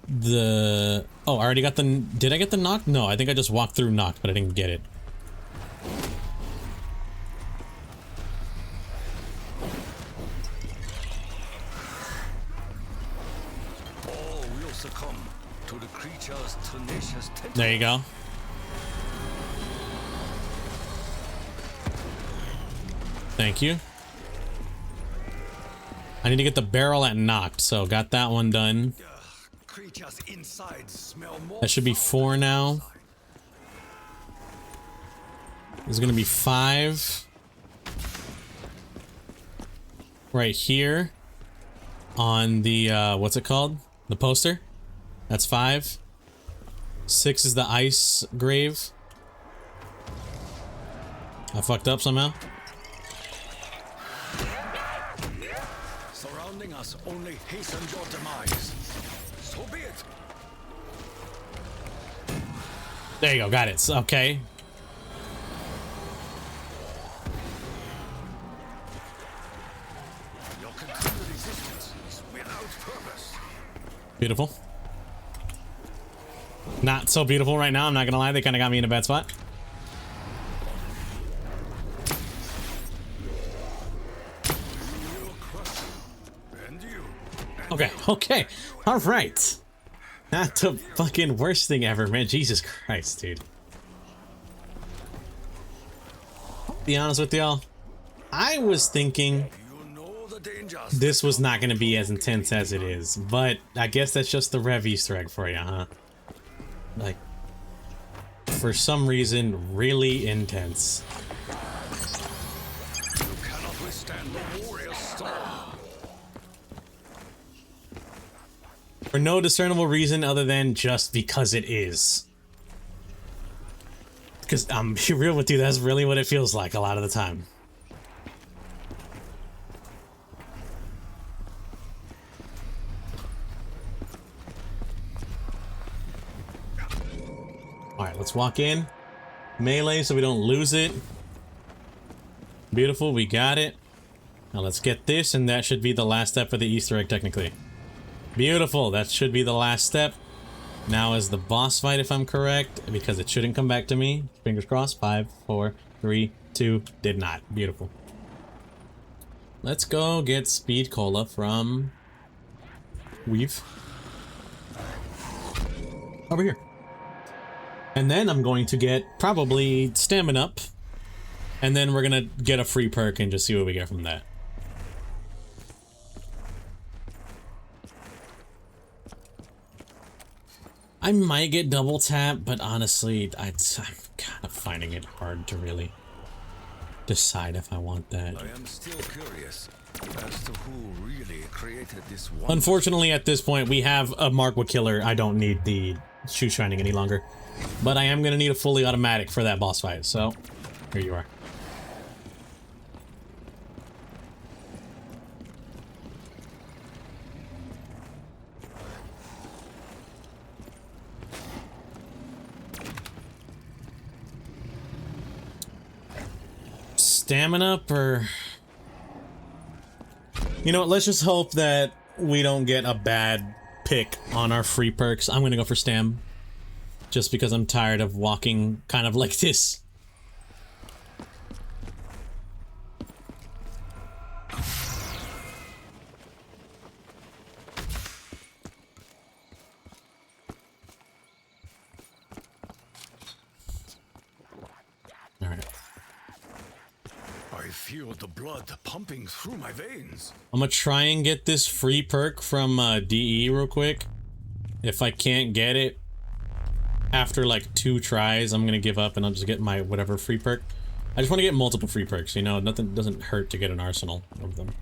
the... Oh, I already got the... Did I get the Noct? No, I think I just walked through Noct, but I didn't get it. All will succumb to the creature's tenacious tentacles. There you go. Thank you. I need to get the barrel at Noct, so got that one done. Creatures inside smell more. That should be 4 now. There's gonna be 5. right here on the, what's it called? The poster. That's 5. 6 is the ice grave. I fucked up somehow. Surrounding us only hastens your demise. So be it. There you go, got it. So, okay. Your continued existence is without purpose. Beautiful. Not so beautiful right now, I'm not gonna lie. They kind of got me in a bad spot. Okay, okay. All right. Not the fucking worst thing ever, man. Jesus Christ, dude. Be honest with y'all. I was thinking this was not going to be as intense as it is, but I guess that's just the Rev Easter egg for you, huh? Like, for some reason, really intense. You cannot withstand the warrior's storm. For no discernible reason other than just because it is. Because I'm be real with you, that's really what it feels like a lot of the time. Alright, let's walk in. Melee so we don't lose it. Beautiful, we got it. Now let's get this, and that should be the last step for the Easter egg, technically. Beautiful, that should be the last step. Now is the boss fight, if I'm correct, because it shouldn't come back to me. Fingers crossed. 5, 4, 3, 2, did not. Beautiful. Let's go get Speed Cola from Weave. Over here. And then I'm going to get probably Stamina up. And then we're gonna get a free perk and just see what we get from that. I might get double tap, but honestly, I'm kind of finding it hard to really decide if I want that. I am still curious as to who really created this one. Unfortunately, at this point, we have a Markwood killer. I don't need the shoe shining any longer. But I am going to need a fully automatic for that boss fight, so here you are. Stamina up, or you know what, let's just hope that we don't get a bad pick on our free perks. I'm gonna go for Stam just because I'm tired of walking kind of like this. I feel the blood pumping through my veins. I'm gonna try and get this free perk from DE real quick. If I can't get it after like 2 tries, I'm gonna give up and I'll just get my whatever free perk. I just want to get multiple free perks, you know, nothing doesn't hurt to get an arsenal of them.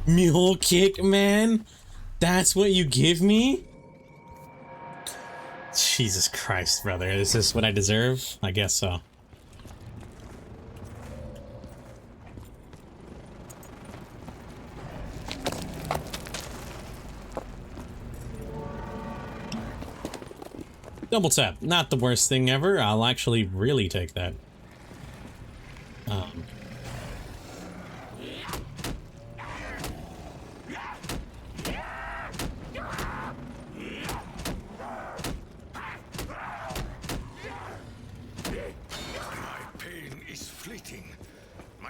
Mule kick, man? That's what you give me? Jesus Christ, brother. Is this what I deserve? I guess so. Double tap. Not the worst thing ever. I'll actually really take that.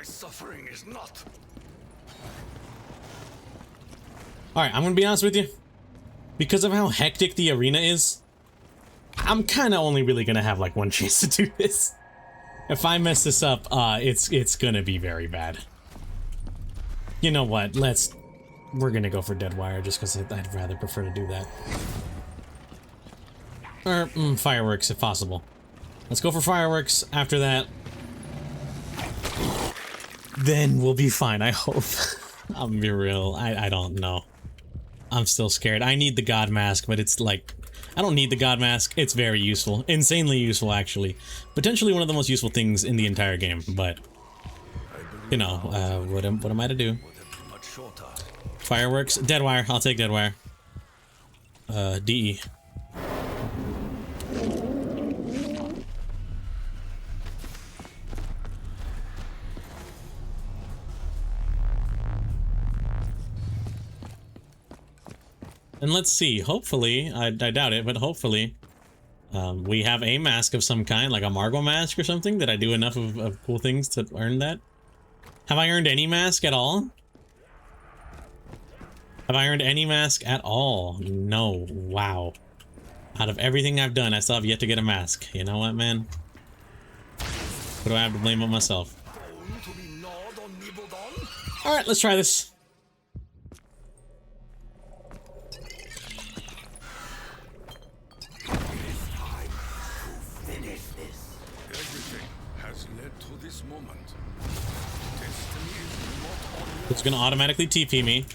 Suffering is not. Alright, I'm gonna be honest with you. Because of how hectic the arena is, I'm kind of only really gonna have like one chance to do this. If I mess this up, it's gonna be very bad. You know what? We're gonna go for Deadwire just because I'd rather prefer to do that. Or Fireworks if possible. Let's go for Fireworks. After that, then we'll be fine, I hope. I'm gonna be real. I don't know. I'm still scared. I need the God Mask, but it's like, I don't need the God Mask. It's very useful. Insanely useful, actually. Potentially one of the most useful things in the entire game, but you know, what am I to do? Fireworks, Deadwire. I'll take Deadwire. DE. And let's see, hopefully, I doubt it, but hopefully, we have a mask of some kind, like a Margot mask or something. Did I do enough of cool things to earn that? Have I earned any mask at all? Have I earned any mask at all? No. Wow. Out of everything I've done, I still have yet to get a mask. You know what, man? What do I have to blame on myself? Alright, let's try this. It's gonna automatically TP me.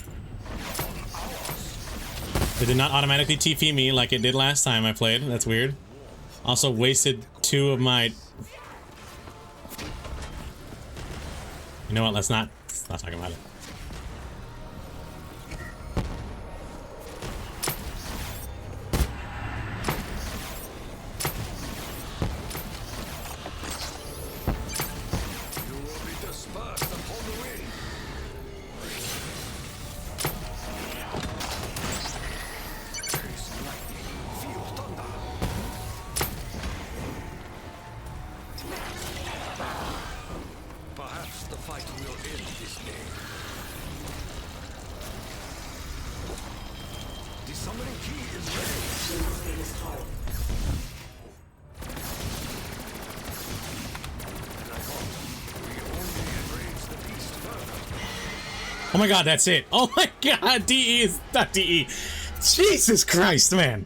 It did not automatically TP me like it did last time I played. That's weird. Also wasted 2 of my... You know what? Let's not talk about it. Oh my god, that's it. Oh my god, DE is not DE. Jesus Christ, man.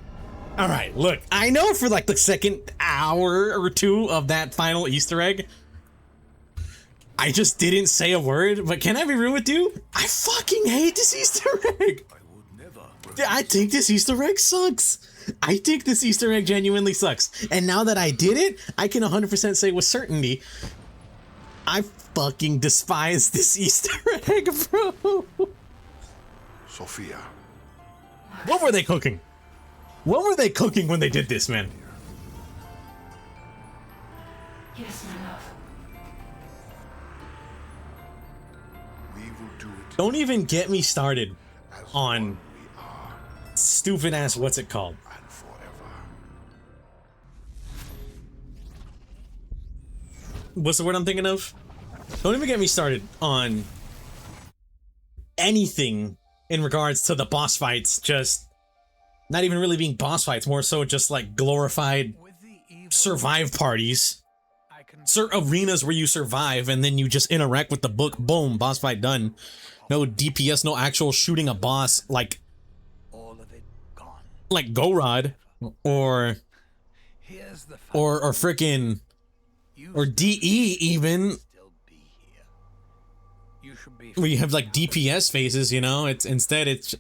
Alright, look, I know for like the second hour or 2 of that final Easter egg, I just didn't say a word, but can I be real with you? I fucking hate this Easter egg. I think this Easter egg sucks. I think this Easter egg genuinely sucks. And now that I did it, I can 100% say with certainty, I fucking despise this Easter egg, bro. Sophia. What were they cooking? What were they cooking when they did this, man? Yes, my love. We will do it Don't even get me started as on one we are stupid ass what's it called? and forever. What's the word I'm thinking of? Don't even get me started on anything in regards to the boss fights, just not even really being boss fights, more so just like glorified survive parties. Arenas where you survive and then you just interact with the book, boom, boss fight done. No DPS, no actual shooting a boss like All of it gone. like Gorod or Here's the frickin' or DE even. still be here. You should be Where you have like DPS phases, you know, it's instead it's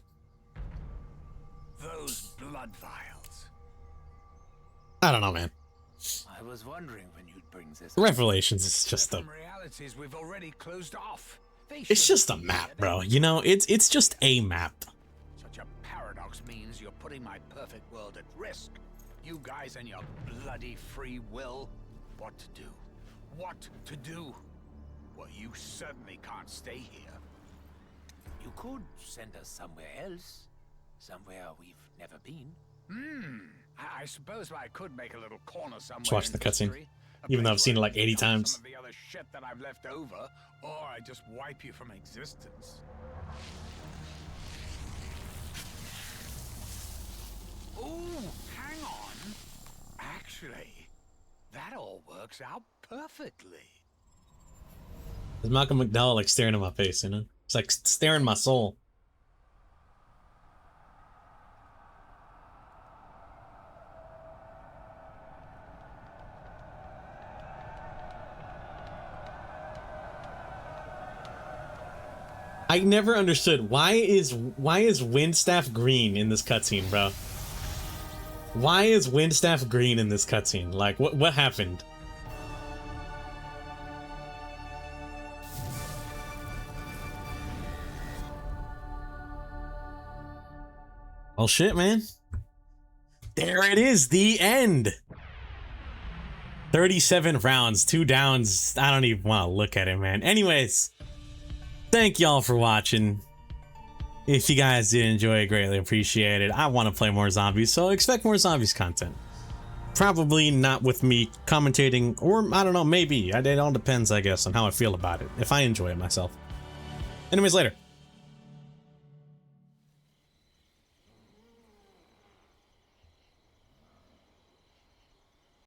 those blood vials. I don't know, man. I was wondering when you'd bring this. Revelations is just a Some realities we've already closed off. They it's shouldn't just a be map, here. bro. You know, it's just a map. Such a paradox means you're putting my perfect world at risk. You guys and your bloody free will. What to do? What to do? Well, you certainly can't stay here. You could send us somewhere else. Somewhere we've never been. I suppose I could make a little corner somewhere. Just watch in the cutscene. history. A Even though I've place seen it where like I 80 can dump times. Some of the other shit that I've left over, or I just wipe you from existence. Ooh, hang on. Actually, that all works out perfectly. It's Malcolm McDowell like staring at my face, you know? It's like staring my soul. I never understood why is Windstaff green in this cutscene, bro? Why is Windstaff green in this cutscene? Like, what happened? Well, shit, man. There it is, the end. 37 rounds, 2 downs. I don't even want to look at it, man. Anyways, thank y'all for watching. If you guys did enjoy it, greatly appreciate it. I want to play more zombies, so expect more zombies content. Probably not with me commentating, or I don't know, maybe. It all depends, I guess, on how I feel about it, if I enjoy it myself. Anyways, later.